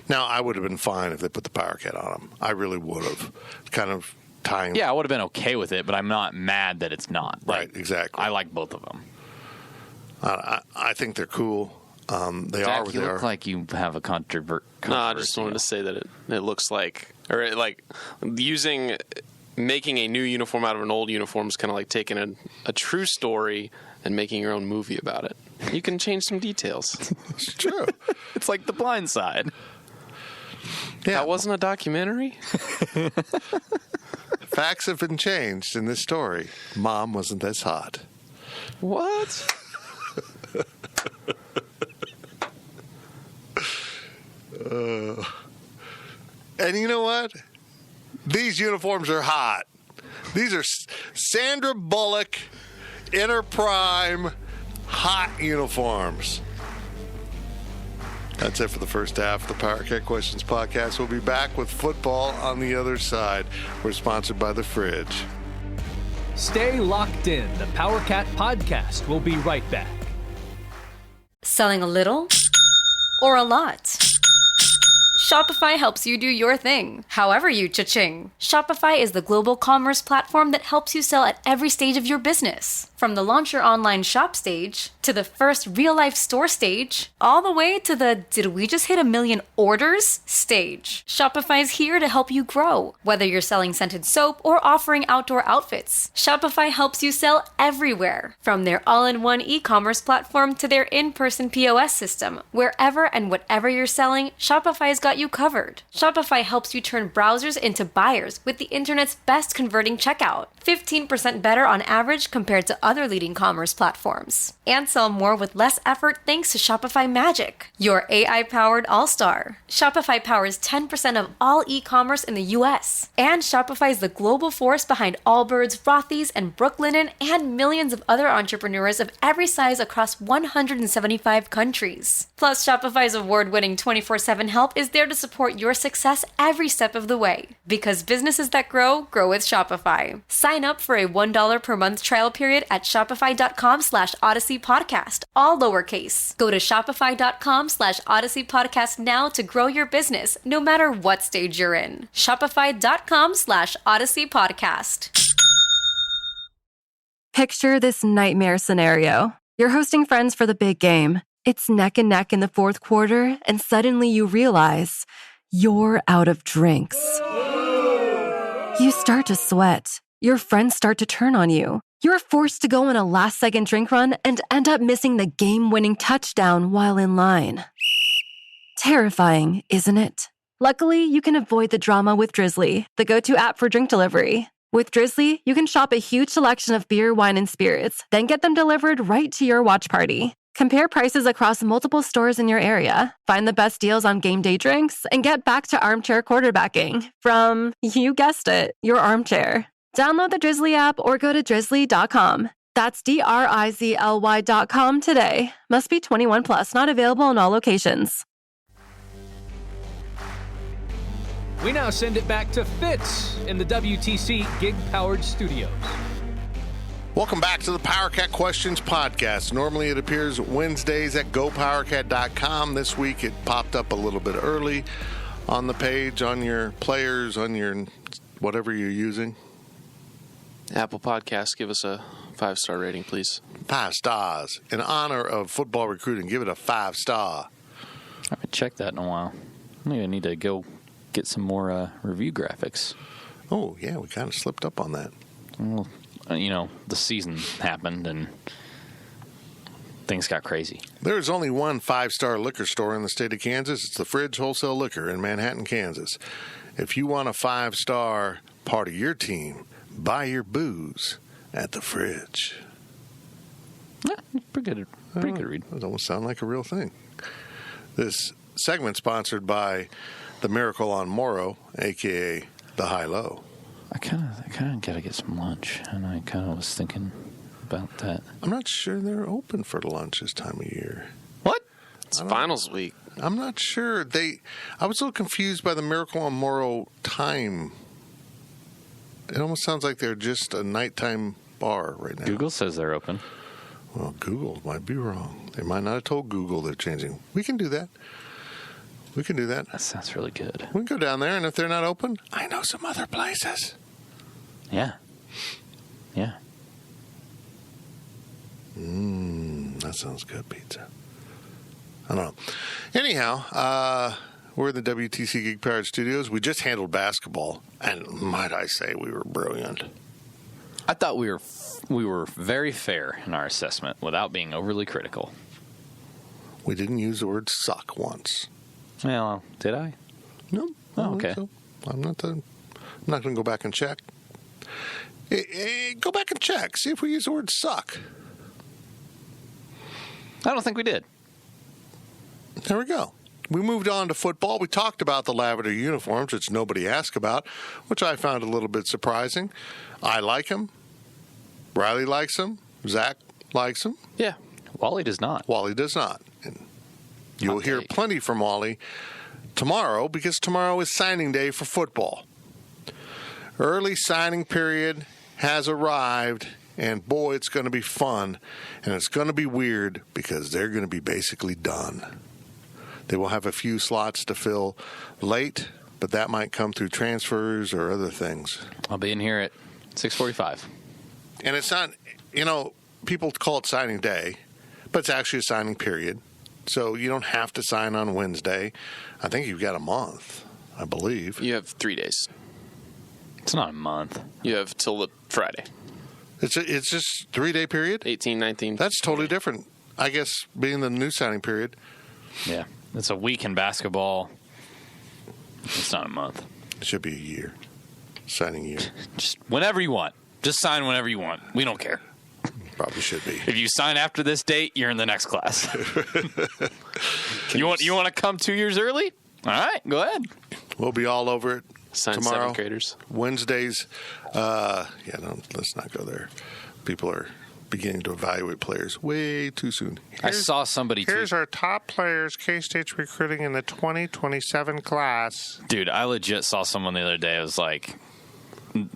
Now, I would have been fine if they put the Power Cat on them. I really would have. Kind of tying. Yeah, I would have been okay with it, but I'm not mad that it's not. Right, exactly. I like both of them. I think they're cool. They Zach, are what you they look are. like you have a controversy. No, I just wanted to say that it looks like, or like making a new uniform out of an old uniform is kind of like taking a true story and making your own movie about it. You can change some details. It's true. It's like The Blind Side. Yeah, That wasn't a documentary? facts have been changed in this story. Mom wasn't as hot. What? And you know what? These uniforms are hot. These are Sandra Bullock, in her prime, hot uniforms. That's it for the first half of the Power Cat Questions podcast. We'll be back with football on the other side. We're sponsored by The Fridge. Stay locked in. The Power Cat Podcast will be right back. Selling a little or a lot? Shopify helps you do your thing, however you cha-ching. Shopify is the global commerce platform that helps you sell at every stage of your business. From the launch your online shop stage, to the first real-life store stage, all the way to the did we just hit 1 million orders stage. Shopify's here to help you grow. Whether you're selling scented soap or offering outdoor outfits, Shopify helps you sell everywhere. From their all-in-one e-commerce platform to their in-person POS system, wherever and whatever you're selling, Shopify's got you covered. Shopify helps you turn browsers into buyers with the internet's best converting checkout. 15% better on average compared to other leading commerce platforms. And sell more with less effort thanks to Shopify Magic, your AI-powered all-star. Shopify powers 10% of all e-commerce in the US. And Shopify is the global force behind Allbirds, Rothy's, and Brooklinen, and millions of other entrepreneurs of every size across 175 countries. Plus, Shopify's award-winning 24/7 help is there to support your success every step of the way. Because businesses that grow, grow with Shopify. Sign up for a $1 per month trial period at shopify.com/Odyssey Podcast, all lowercase. Go to shopify.com/Odyssey Podcast now to grow your business, no matter what stage you're in. Shopify.com/Odyssey Podcast. Picture this nightmare scenario. You're hosting friends for the big game. It's neck and neck in the fourth quarter, and suddenly you realize you're out of drinks. You start to sweat. Your friends start to turn on you. You're forced to go on a last-second drink run and end up missing the game-winning touchdown while in line. Terrifying, isn't it? Luckily, you can avoid the drama with Drizzly, the go-to app for drink delivery. With Drizzly, you can shop a huge selection of beer, wine, and spirits, then get them delivered right to your watch party. Compare prices across multiple stores in your area, find the best deals on game day drinks, and get back to armchair quarterbacking from, you guessed it, your armchair. Download the Drizzly app or go to drizzly.com. That's DRIZLY.com today. Must be 21 plus, not available in all locations. We now send it back to Fitz in the WTC gig-powered studios. Welcome back to the PowerCat Questions Podcast. Normally it appears Wednesdays at gopowercat.com. This week it popped up a little bit early on the page, on your players, on your whatever you're using. Apple Podcasts, give us a 5-star rating, please. 5 stars. In honor of football recruiting, give it a 5-star. I haven't checked that in a while. I think I need to go get some more review graphics. Oh, yeah, we kind of slipped up on that. Well, the season happened and things got crazy. There is only one 5-star liquor store in the state of Kansas. It's the Fridge Wholesale Liquor in Manhattan, Kansas. If you want a 5-star part of your team, buy your booze at the Fridge. Yeah, pretty good read. That almost sounds like a real thing. This segment sponsored by the Miracle on Morrow, a.k.a. the High Low. I kind of got to get some lunch, and I kind of was thinking about that. I'm not sure they're open for lunch this time of year. What? It's finals week. I'm not sure. I was a little confused by the Miracle on Morrow time. It almost sounds like they're just a nighttime bar right now. Google says they're open. Well, Google might be wrong. They might not have told Google they're changing. We can do that. That sounds really good. We can go down there, and if they're not open, I know some other places. Yeah. That sounds good, pizza. I don't know. Anyhow, we're in the WTC Gig Powered Studios. We just handled basketball, and might I say, we were brilliant. I thought we were very fair in our assessment without being overly critical. We didn't use the word suck once. Well, did I? No. Oh, okay. So. I'm not going to go back and check. Go back and check. See if we use the word suck. I don't think we did. There we go. We moved on to football. We talked about the lavender uniforms, which nobody asked about, which I found a little bit surprising. I like them. Riley likes them. Zach likes them. Yeah. Wally does not. Wally does not. And you'll hear plenty from Wally tomorrow, because tomorrow is signing day for football. Early signing period has arrived, And boy, it's going to be fun, and it's going to be weird because they're going to be basically done. They will have a few slots to fill late, but that might come through transfers or other things. I'll be in here at 6:45. And it's not, people call it signing day, but it's actually a signing period. So you don't have to sign on Wednesday. I think you've got a month, I believe. You have 3 days. It's not a month. You have till the Friday. It's just 3-day period? 18, 19. That's totally different. I guess being the new signing period. Yeah. It's a week in basketball. It's not a month. It should be a year. Signing year. Just whenever you want. Just sign whenever you want. We don't care. Probably should be. If you sign after this date, you're in the next class. You want to come 2 years early? All right, go ahead. We'll be all over it Sign tomorrow. 7th graders. Wednesdays. Let's not go there. People are beginning to evaluate players way too soon. I saw somebody tweet. Here's our top players K-State's recruiting in the 2027 class. Dude, I legit saw someone the other day. It was like,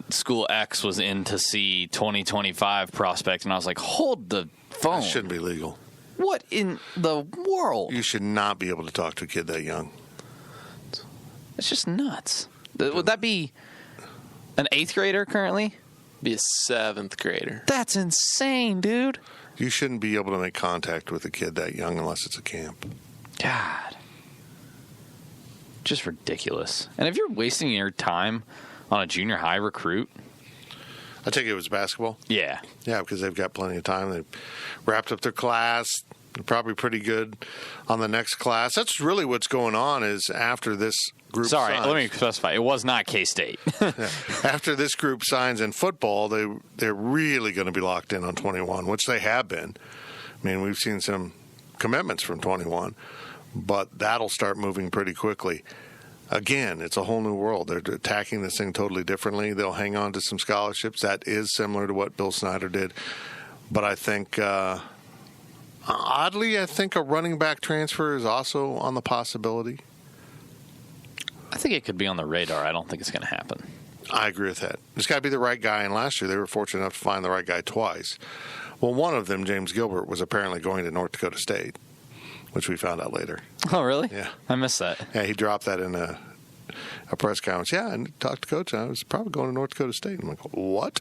School X was in to see 2025 prospect, and I was like, hold the phone. That shouldn't be legal. What in the world? You should not be able to talk to a kid that young. It's just nuts. Would that be an 8th grader currently? Be a 7th grader. That's insane, dude. You shouldn't be able to make contact with a kid that young unless it's a camp. God. Just ridiculous. And if you're wasting your time on a junior high recruit. I take it was basketball? Yeah. Yeah, because they've got plenty of time. They've wrapped up their class. They're probably pretty good on the next class. That's really what's going on is after this group signs. Let me specify. It was not K-State. Yeah. After this group signs in football, they're really going to be locked in on 21, which they have been. I mean, we've seen some commitments from 21, but that'll start moving pretty quickly. Again, it's a whole new world. They're attacking this thing totally differently. They'll hang on to some scholarships. That is similar to what Bill Snyder did. But I think, oddly, I think a running back transfer is also on the possibility. I think it could be on the radar. I don't think it's going to happen. I agree with that. It's got to be the right guy. And last year, they were fortunate enough to find the right guy twice. Well, one of them, James Gilbert, was apparently going to North Dakota State, which we found out later. Oh, really? Yeah. I missed that. Yeah, he dropped that in a press conference. Yeah, I talked to Coach. I was probably going to North Dakota State. I'm like, what?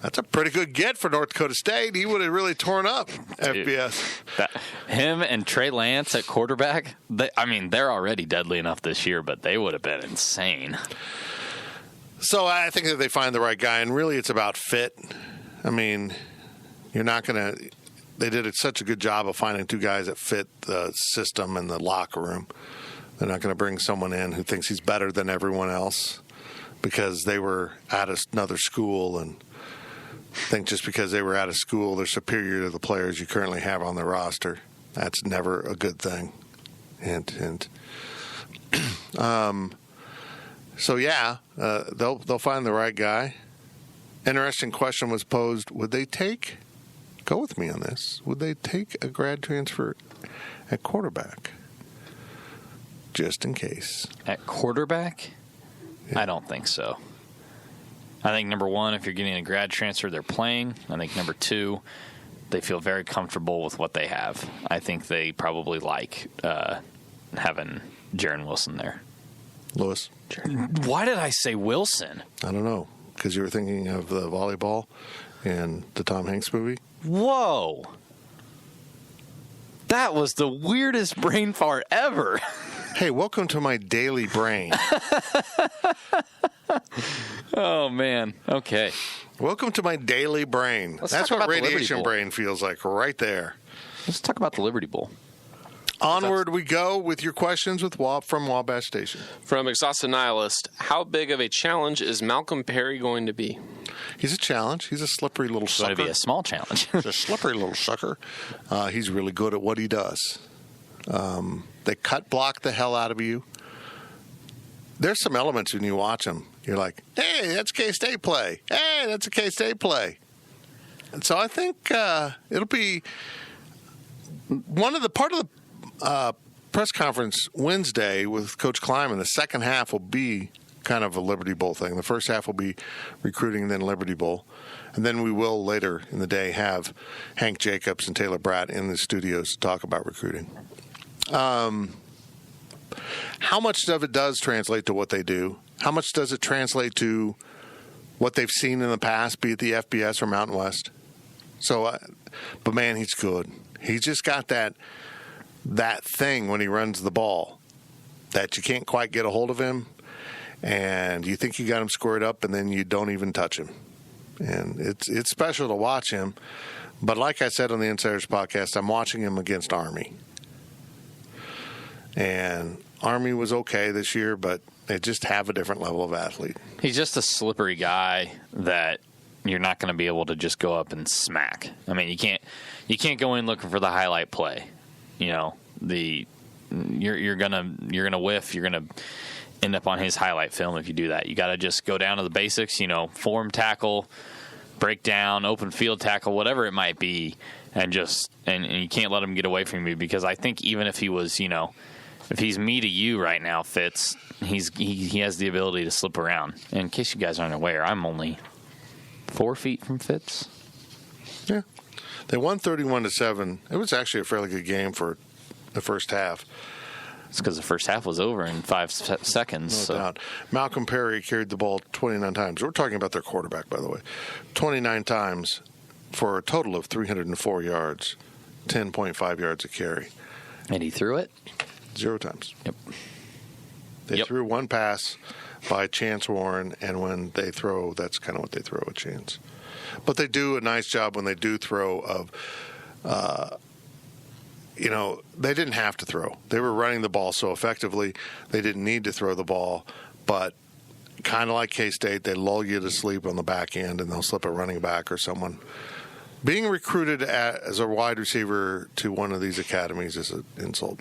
That's a pretty good get for North Dakota State. He would have really torn up FBS. Him and Trey Lance at quarterback, they're already deadly enough this year, but they would have been insane. So I think that they find the right guy, and really it's about fit. I mean, you're not going to – they did such a good job of finding two guys that fit the system and the locker room. They're not going to bring someone in who thinks he's better than everyone else because they were at another school and think just because they were at a school they're superior to the players you currently have on the roster. That's never a good thing. Hint, hint. So yeah, they'll find the right guy. Interesting question was posed: would they take? Go with me on this. Would they take a grad transfer at quarterback, just in case? At quarterback? Yeah. I don't think so. I think, number one, if you're getting a grad transfer, they're playing. I think, number two, they feel very comfortable with what they have. I think they probably like having Jaron Wilson there. Lewis? Why did I say Wilson? I don't know. Because you were thinking of the volleyball and the Tom Hanks movie? Whoa. That was the weirdest brain fart ever. Hey, welcome to my daily brain. Oh, man. Okay. Welcome to my daily brain. That's what radiation brain feels like right there. Let's talk about the Liberty Bowl. Onward we go with your questions from Wabash Station. From Exhausted Nihilist, how big of a challenge is Malcolm Perry going to be? He's a challenge. He's a slippery little sucker. It's going to be a small challenge. He's a slippery little sucker. He's really good at what he does. They cut block the hell out of you. There's some elements when you watch him. You're like, hey, that's K-State play. Hey, that's a K-State play. And so I think it'll be part of the press conference Wednesday with Coach Kleiman. The second half will be kind of a Liberty Bowl thing. The first half will be recruiting and then Liberty Bowl. And then we will later in the day have Hank Jacobs and Taylor Bratt in the studios to talk about recruiting. How much of it does translate to what they do? How much does it translate to what they've seen in the past, be it the FBS or Mountain West? So, but man, he's good. He's just got that thing when he runs the ball that you can't quite get a hold of him, and you think you got him squared up, and then you don't even touch him. And it's special to watch him. But like I said on the Insiders podcast, I'm watching him against Army. And Army was okay this year, but they just have a different level of athlete. He's just a slippery guy that you're not going to be able to just go up and smack. I mean, you can't go in looking for the highlight play. You know, you're gonna whiff. You're gonna end up on his highlight film if you do that. You got to just go down to the basics. You know, form tackle, break down, open field tackle, whatever it might be, and you can't let him get away from you, because I think even if he was, you know, if he's me to you right now, Fitz, he has the ability to slip around. And in case you guys aren't aware, I'm only 4 feet from Fitz. Yeah. They won 31-7. It was actually a fairly good game for the first half. It's because the first half was over in 5 seconds. No doubt. Malcolm Perry carried the ball 29 times. We're talking about their quarterback, by the way. 29 times for a total of 304 yards, 10.5 yards a carry. And he threw it? 0 times. Yep. They threw one pass by Chance Warren, and when they throw, that's kind of what they throw at Chance. But they do a nice job when they do throw of, they didn't have to throw. They were running the ball so effectively, they didn't need to throw the ball. But kind of like K-State, they lull you to sleep on the back end, and they'll slip a running back or someone. Being recruited as a wide receiver to one of these academies is an insult.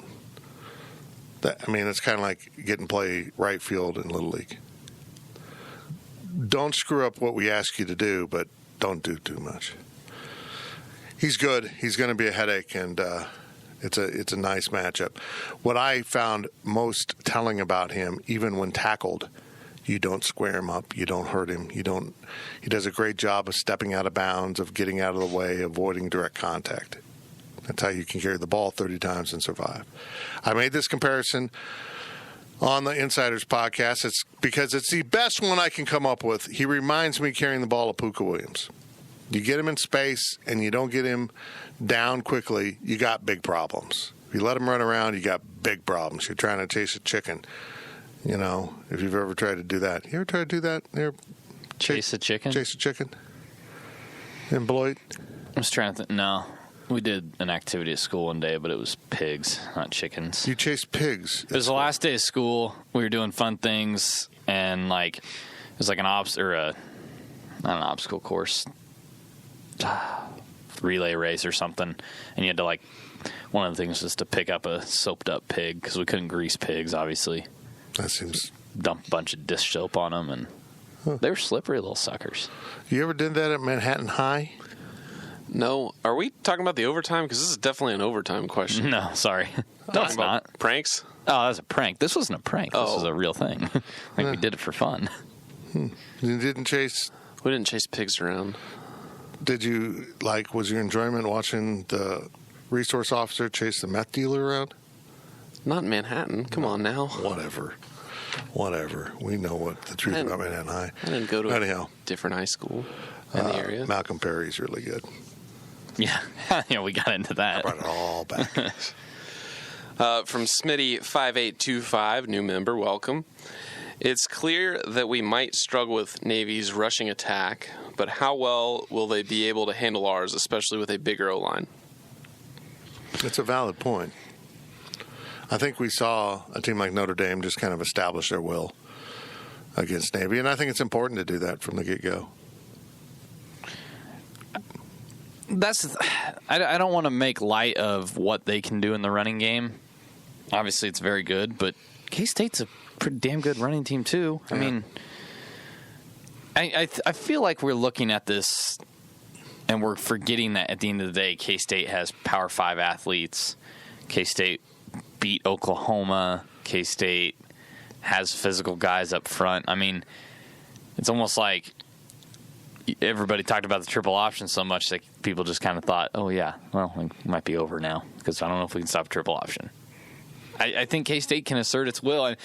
It's kind of like getting play right field in Little League. Don't screw up what we ask you to do, but don't do too much. He's good. He's going to be a headache, and it's a nice matchup. What I found most telling about him, even when tackled, you don't square him up, you don't hurt him, He does a great job of stepping out of bounds, of getting out of the way, avoiding direct contact. That's how you can carry the ball 30 times and survive. I made this comparison on the Insiders podcast. It's because it's the best one I can come up with. He reminds me carrying the ball of Puka Williams. You get him in space and you don't get him down quickly, you got big problems. If you let him run around, you got big problems. You're trying to chase a chicken. You know, if you've ever tried to do that. You ever tried to do that? Chase a chicken? Chase a chicken? In Beloit? I was trying to think. No. We did an activity at school one day, but it was pigs, not chickens. You chased pigs? It was the last day of school. We were doing fun things, and it was like not an obstacle course, relay race or something. And you had to one of the things was to pick up a soaped up pig, because we couldn't grease pigs, obviously. That seems. Dump a bunch of dish soap on them, and they were slippery little suckers. You ever did that at Manhattan High? No. Are we talking about the overtime? Because this is definitely an overtime question. No, sorry. No, it's not. Pranks? Oh, that was a prank. This wasn't a prank. This was a real thing. We did it for fun. You didn't chase... We didn't chase pigs around. Did you, was your enjoyment watching the resource officer chase the meth dealer around? Not in Manhattan. Come on now. Whatever. We know what the truth about Manhattan High. I didn't go to a different high school in the area. Malcolm Perry's really good. Yeah. We got into that. I brought it all back. From Smitty5825, new member, welcome. It's clear that we might struggle with Navy's rushing attack, but how well will they be able to handle ours, especially with a bigger O-line? It's a valid point. I think we saw a team like Notre Dame just kind of establish their will against Navy, and I think it's important to do that from the get-go. I don't want to make light of what they can do in the running game. Obviously, it's very good, but K-State's a pretty damn good running team too. Yeah. I mean, I feel like we're looking at this and we're forgetting that at the end of the day, K-State has Power 5 athletes. K-State beat Oklahoma. K-State has physical guys up front. I mean, it's almost like everybody talked about the triple option so much that people just kind of thought, oh, yeah, well, it might be over now because I don't know if we can stop a triple option. I think K-State can assert its will. And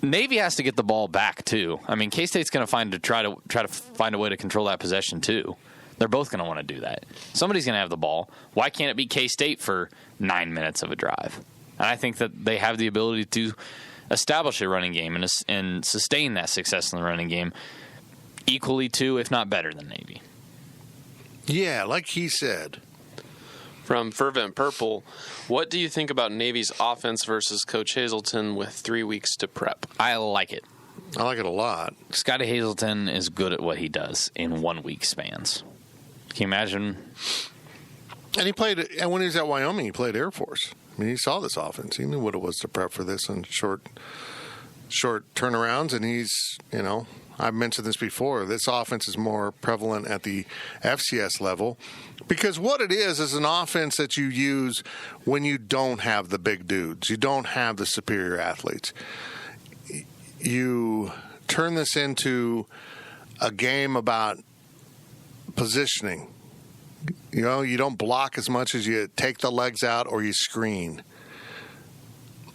Navy has to get the ball back, too. I mean, K-State's going to try to find a way to control that possession, too. They're both going to want to do that. Somebody's going to have the ball. Why can't it be K-State for 9 minutes of a drive? And I think that they have the ability to establish a running game and sustain that success in the running game equally to, if not better than Navy. Yeah, like he said. From Fervent Purple, what do you think about Navy's offense versus Coach Hazelton with 3 weeks to prep? I like it. I like it a lot. Scotty Hazelton is good at what he does in 1 week spans. Can you imagine? And when he was at Wyoming, he played Air Force. I mean, he saw this offense. He knew what it was to prep for this in short turnarounds, and he's, I've mentioned this before, this offense is more prevalent at the FCS level because what it is an offense that you use when you don't have the big dudes. You don't have the superior athletes. You turn this into a game about positioning. You don't block as much as you take the legs out or you screen.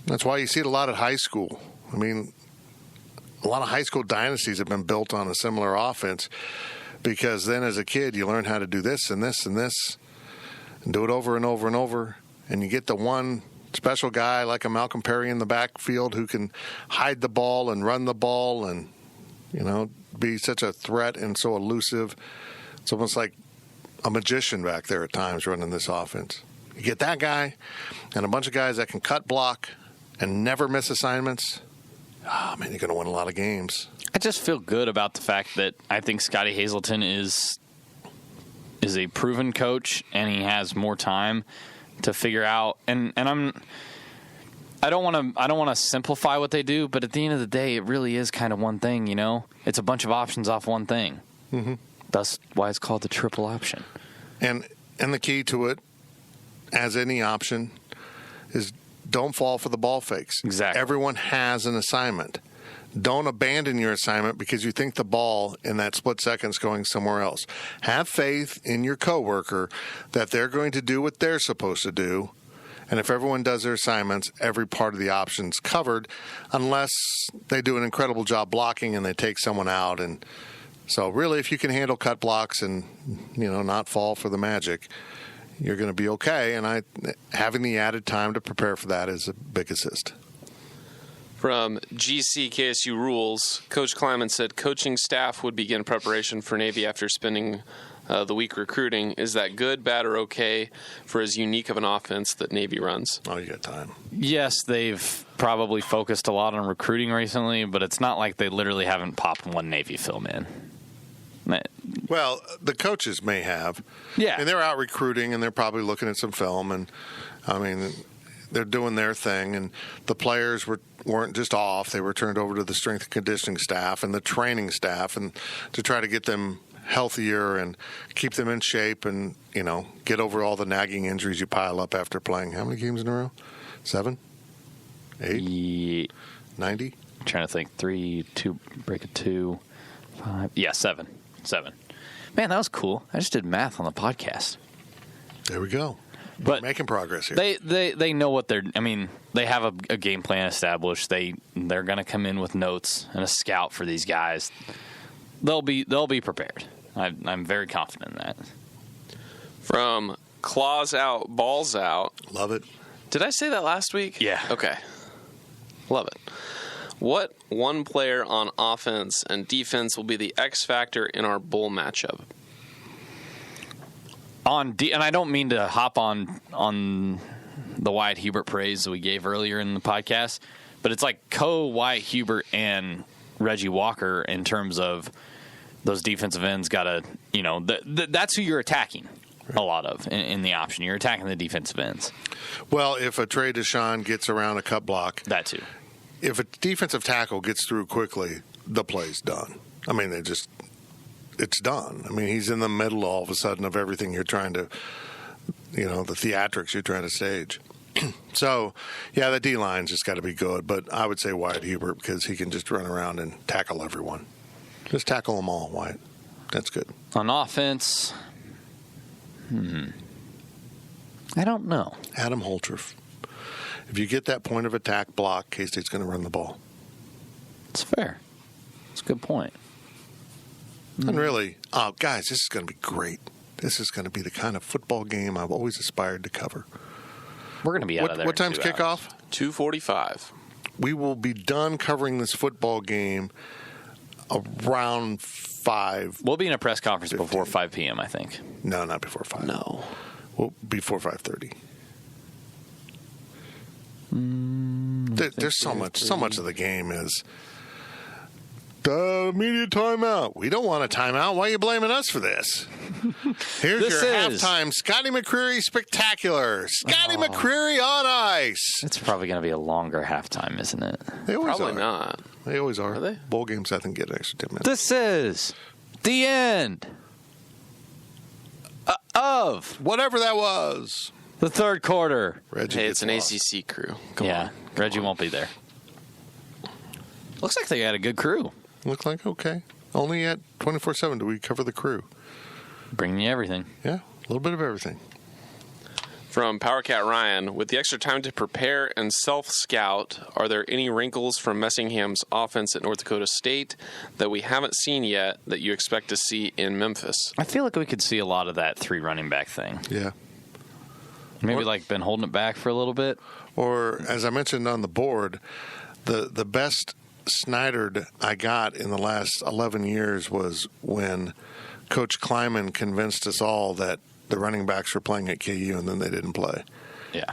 That's why you see it a lot at high school. I mean, a lot of high school dynasties have been built on a similar offense because then as a kid you learn how to do this and this and this and do it over and over and over, and you get the one special guy like a Malcolm Perry in the backfield who can hide the ball and run the ball and, be such a threat and so elusive. It's almost like a magician back there at times running this offense. You get that guy and a bunch of guys that can cut block and never miss assignments. Oh, man, you're going to win a lot of games. I just feel good about the fact that I think Scotty Hazelton is a proven coach and he has more time to figure out. And I don't want to simplify what they do, but at the end of the day, it really is kind of one thing. It's a bunch of options off one thing. Mm-hmm. That's why it's called the triple option. And the key to it, as any option, is don't fall for the ball fakes. Exactly. Everyone has an assignment. Don't abandon your assignment because you think the ball in that split second is going somewhere else. Have faith in your coworker that they're going to do what they're supposed to do. And if everyone does their assignments, every part of the option's covered, unless they do an incredible job blocking and they take someone out. And so really, if you can handle cut blocks and, not fall for the magic, you're going to be okay. And having the added time to prepare for that is a big assist. From GC KSU Rules, Coach Kleiman said coaching staff would begin preparation for Navy after spending the week recruiting. Is that good, bad, or okay for as unique of an offense that Navy runs? Oh, you got time. Yes, they've probably focused a lot on recruiting recently, but it's not like they literally haven't popped one Navy film in. Well, the coaches may have. Yeah. And they're out recruiting, and they're probably looking at some film, and, they're doing their thing, and the players weren't just off. They were turned over to the strength and conditioning staff and the training staff and to try to get them healthier and keep them in shape and, get over all the nagging injuries you pile up after playing. How many games in a row? 7? 8? Yeah. 90? I'm trying to think. 3, 2, break of 2, 5. Yeah, 7. Man, that was cool. I just did math on the podcast. There we go. But making progress here. They know what they're. I mean, they have a game plan established. They're going to come in with notes and a scout for these guys. They'll be prepared. I'm very confident in that. From claws out, balls out. Love it. Did I say that last week? Yeah. Okay. Love it. What one player on offense and defense will be the X factor in our bowl matchup? And I don't mean to hop on the Wyatt Hubert praise that we gave earlier in the podcast, but it's like Wyatt Hubert and Reggie Walker in terms of those defensive ends got to, that's who you're attacking a lot of in the option. You're attacking the defensive ends. Well, if a Trey Deshawn gets around a cut block. That too. If a defensive tackle gets through quickly, the play's done. I mean, it's done. I mean, he's in the middle all of a sudden of everything you're trying to, the theatrics you're trying to stage. So, yeah, the D-line's just got to be good. But I would say Wyatt Hubert because he can just run around and tackle everyone. Just tackle them all, Wyatt. That's good. On offense, I don't know. Adam Holtroff. If you get that point of attack block, K-State's going to run the ball. It's fair. It's a good point. And really, oh, guys, this is going to be great. This is going to be the kind of football game I've always aspired to cover. We're going to be out of there. What time's in 2 kickoff? 2:45. We will be done covering this football game around 5. We'll be in a press conference before 5 p.m., I think. No, not before 5. No. Well, before 5:30. There's so much of the game is the media timeout. We don't want a timeout. Why are you blaming us for this? Here's your halftime Scotty McCreery spectacular. Scotty McCreery on ice. It's probably going to be a longer halftime, isn't it? They always Probably are. not. They always are. Are they? Bowl games, I think, get an extra 10 minutes. This is the end of Whatever that was. the third quarter. Reggie Hey, gets it's an lost. ACC crew. Reggie won't be there. Looks like they got a good crew. Look like okay. Only at 24/7 do we cover the crew. Bringing you everything. Yeah, a little bit of everything. From PowerCat Ryan, with the extra time to prepare and self-scout, are there any wrinkles from Messingham's offense at North Dakota State that we haven't seen yet that you expect to see in Memphis? I feel like we could see a lot of that 3 running back thing. Yeah. Maybe been holding it back for a little bit. Or, as I mentioned on the board, the best Snydered I got in the last 11 years was when Coach Kleiman convinced us all that the running backs were playing at KU and then they didn't play. Yeah.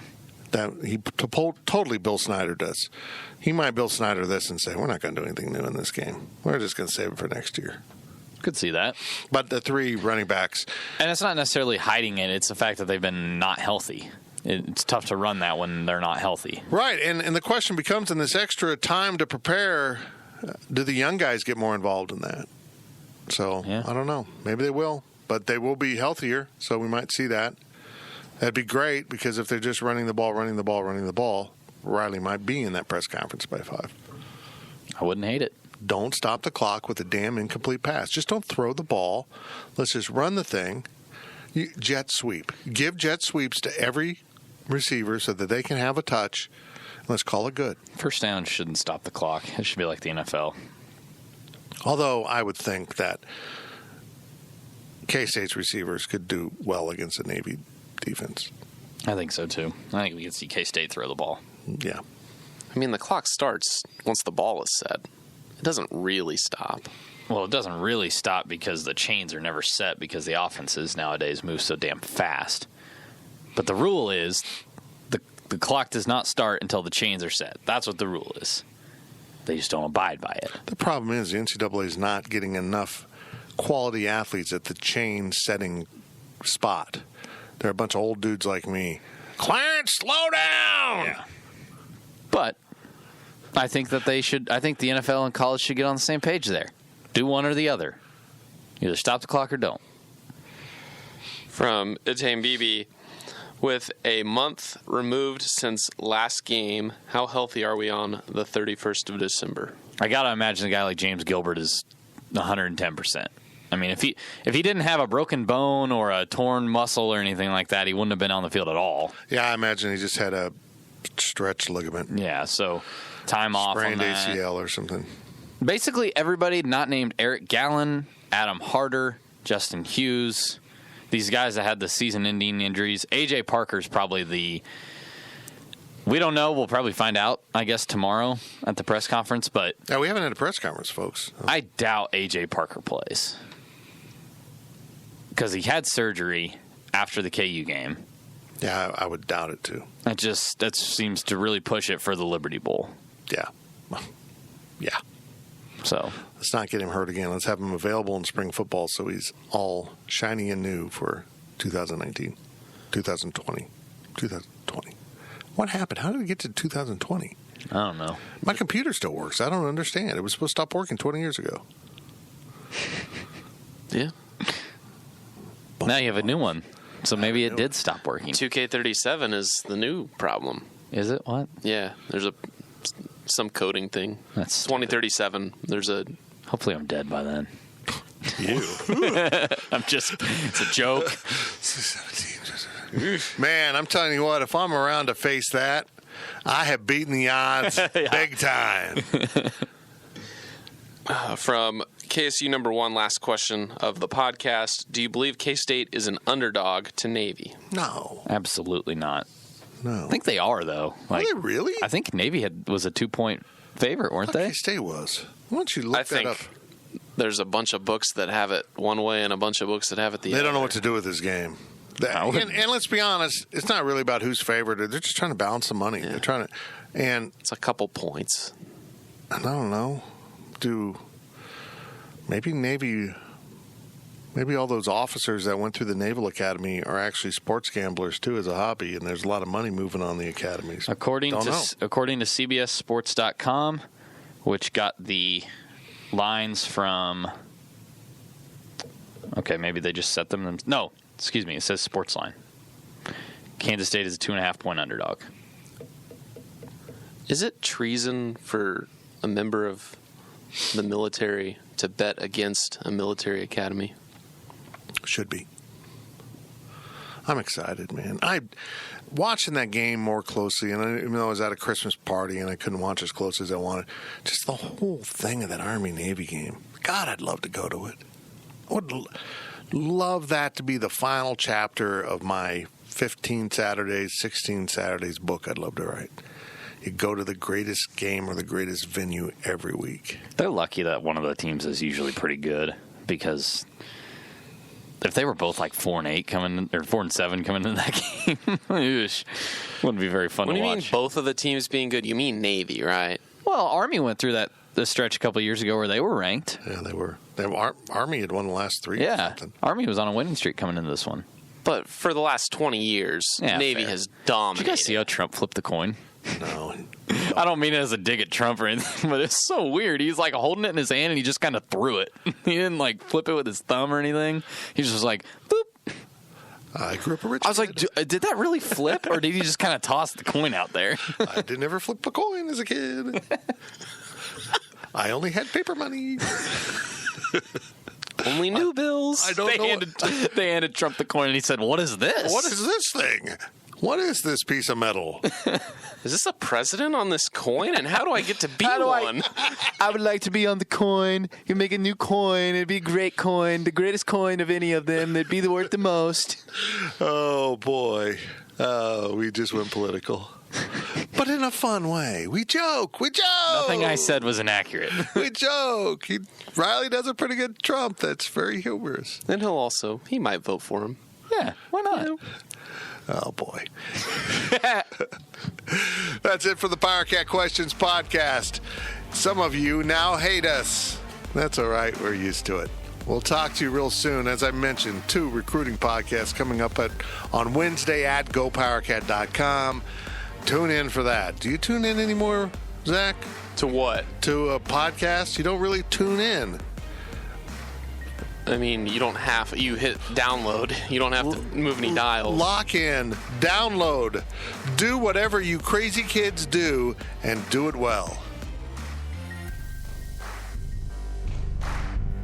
That he totally Bill Snyder does. He might Bill Snyder this and say, we're not going to do anything new in this game. We're just going to save it for next year. Could see that. But the 3 running backs. And it's not necessarily hiding it. It's the fact that they've been not healthy. It's tough to run that when they're not healthy. Right. And the question becomes, in this extra time to prepare, do the young guys get more involved in that? So, yeah. I don't know. Maybe they will. But they will be healthier, so we might see that. That'd be great, because if they're just running the ball, Riley might be in that press conference by 5. I wouldn't hate it. Don't stop the clock with a damn incomplete pass. Just don't throw the ball. Let's just run the thing. Jet sweep. Give jet sweeps to every receiver so that they can have a touch. Let's call it good. First down shouldn't stop the clock. It should be like the NFL. Although I would think that K-State's receivers could do well against the Navy defense. I think so, too. I think we could see K-State throw the ball. Yeah. I mean, the clock starts once the ball is set. It doesn't really stop. Well, it doesn't really stop because the chains are never set because the offenses nowadays move so damn fast. But the rule is the clock does not start until the chains are set. That's what the rule is. They just don't abide by it. The problem is the NCAA is not getting enough quality athletes at the chain setting spot. They're a bunch of old dudes like me. Clarence, slow down! Yeah. But I think that I think the NFL and college should get on the same page there. Do one or the other. Either stop the clock or don't. From Itane Bibi, with a month removed since last game, how healthy are we on the 31st of December? I got to imagine a guy like James Gilbert is 110%. I mean, if he didn't have a broken bone or a torn muscle or anything like that, he wouldn't have been on the field at all. Yeah, I imagine he just had a stretched ligament. Yeah, so time off on sprained that. ACL or something. Basically, everybody not named Eric Gallen, Adam Harder, Justin Hughes, these guys that had the season-ending injuries. A.J. Parker's probably we don't know. We'll probably find out, I guess, tomorrow at the press conference. But Yeah, we haven't had a press conference, folks. I doubt A.J. Parker plays because he had surgery after the KU game. Yeah, I would doubt it, too. That seems to really push it for the Liberty Bowl. Yeah. Yeah. So Let's not get him hurt again. Let's have him available in spring football so he's all shiny and new for 2019, 2020, 2020. What happened? How did it get to 2020? I don't know. My computer still works. I don't understand. It was supposed to stop working 20 years ago. Yeah. Now you have a new one. So maybe it did stop working. 2K37 is the new problem. Is it? What? Yeah, there's some coding thing. That's 2037. There's a. Hopefully I'm dead by then. You. It's a joke. Man, I'm telling you what, if I'm around to face that, I have beaten the odds big time. From KSU number 1, last question of the podcast. Do you believe K-State is an underdog to Navy? No. Absolutely not. No. I think they are, though. Are they really? I think Navy was a 2-point favorite, weren't they? K-State was. Why don't you look that up? There's a bunch of books that have it one way and a bunch of books that have it the other. They don't know what to do with this game. And let's be honest, it's not really about who's favored. They're just trying to balance the money. Yeah. They're trying to, and it's a couple points. I don't know. Maybe Navy, maybe all those officers that went through the Naval Academy are actually sports gamblers too as a hobby, and there's a lot of money moving on the academies. According to CBSSports.com, which got the lines from. Okay, maybe they just set them. No, excuse me. It says Sportsline. Kansas State is a 2.5-point underdog. Is it treason for a member of the military to bet against a military academy? Should be. I'm excited, man. Watching that game more closely, and even though I was at a Christmas party and I couldn't watch as close as I wanted, just the whole thing of that Army-Navy game. God, I'd love to go to it. I would love that to be the final chapter of my 15 Saturdays, 16 Saturdays book I'd love to write. You go to the greatest game or the greatest venue every week. They're lucky that one of the teams is usually pretty good, because if they were both like 4-8 coming, or 4-7 coming into that game, wouldn't be very fun to watch. When you mean both of the teams being good, you mean Navy, right? Well, Army went through the stretch a couple of years ago where they were ranked. Yeah, they were. Army had won the last 3. Yeah, or something. Army was on a winning streak coming into this one. But for the last 20 years, Navy has dominated. Did you guys see how Trump flipped the coin? No. I don't mean it as a dig at Trump or anything, but it's so weird. He's like holding it in his hand and he just kind of threw it. He didn't like flip it with his thumb or anything. He just was like, boop. I grew up a rich I was like, did that really flip, or did he just kind of toss the coin out there? I didn't ever flip a coin as a kid. I only had paper money. Only new bills. I don't know. They handed Trump the coin and he said, what is this? What is this thing? What is this piece of metal? Is this a president on this coin? And how do I get to be one? I would like to be on the coin. You make a new coin. It'd be a great coin. The greatest coin of any of them. It'd be the worth the most. Oh, boy. We just went political. But in a fun way. We joke. Nothing I said was inaccurate. We joke. Riley does a pretty good Trump. That's very humorous. And he might vote for him. Yeah, why not? Yeah. Oh, boy. That's it for the PowerCat Questions podcast. Some of you now hate us. That's all right. We're used to it. We'll talk to you real soon. As I mentioned, 2 recruiting podcasts coming up on Wednesday at gopowercat.com. Tune in for that. Do you tune in anymore, Zach? To what? To a podcast? You don't really tune in. I mean, you hit download. You don't have to move any dials. Lock in, download, do whatever you crazy kids do, and do it well.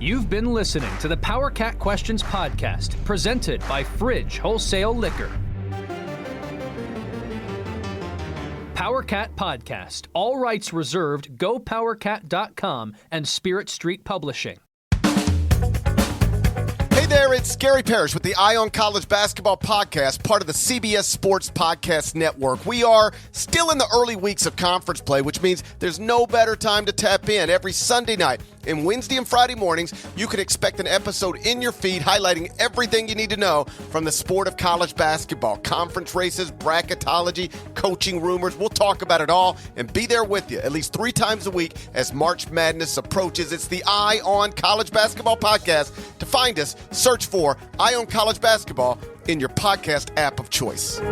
You've been listening to the PowerCat Questions podcast, presented by Fridge Wholesale Liquor. PowerCat Podcast. All rights reserved. GoPowerCat.com and Spirit Street Publishing. Hey there, it's Gary Parrish with the Eye on College Basketball Podcast, part of the CBS Sports Podcast Network. We are still in the early weeks of conference play, which means there's no better time to tap in. Every Sunday night and Wednesday and Friday mornings, you can expect an episode in your feed highlighting everything you need to know from the sport of college basketball. Conference races, bracketology, coaching rumors. We'll talk about it all and be there with you at least 3 times a week as March Madness approaches. It's the Eye on College Basketball Podcast. To find us, search for Eye on College Basketball in your podcast app of choice.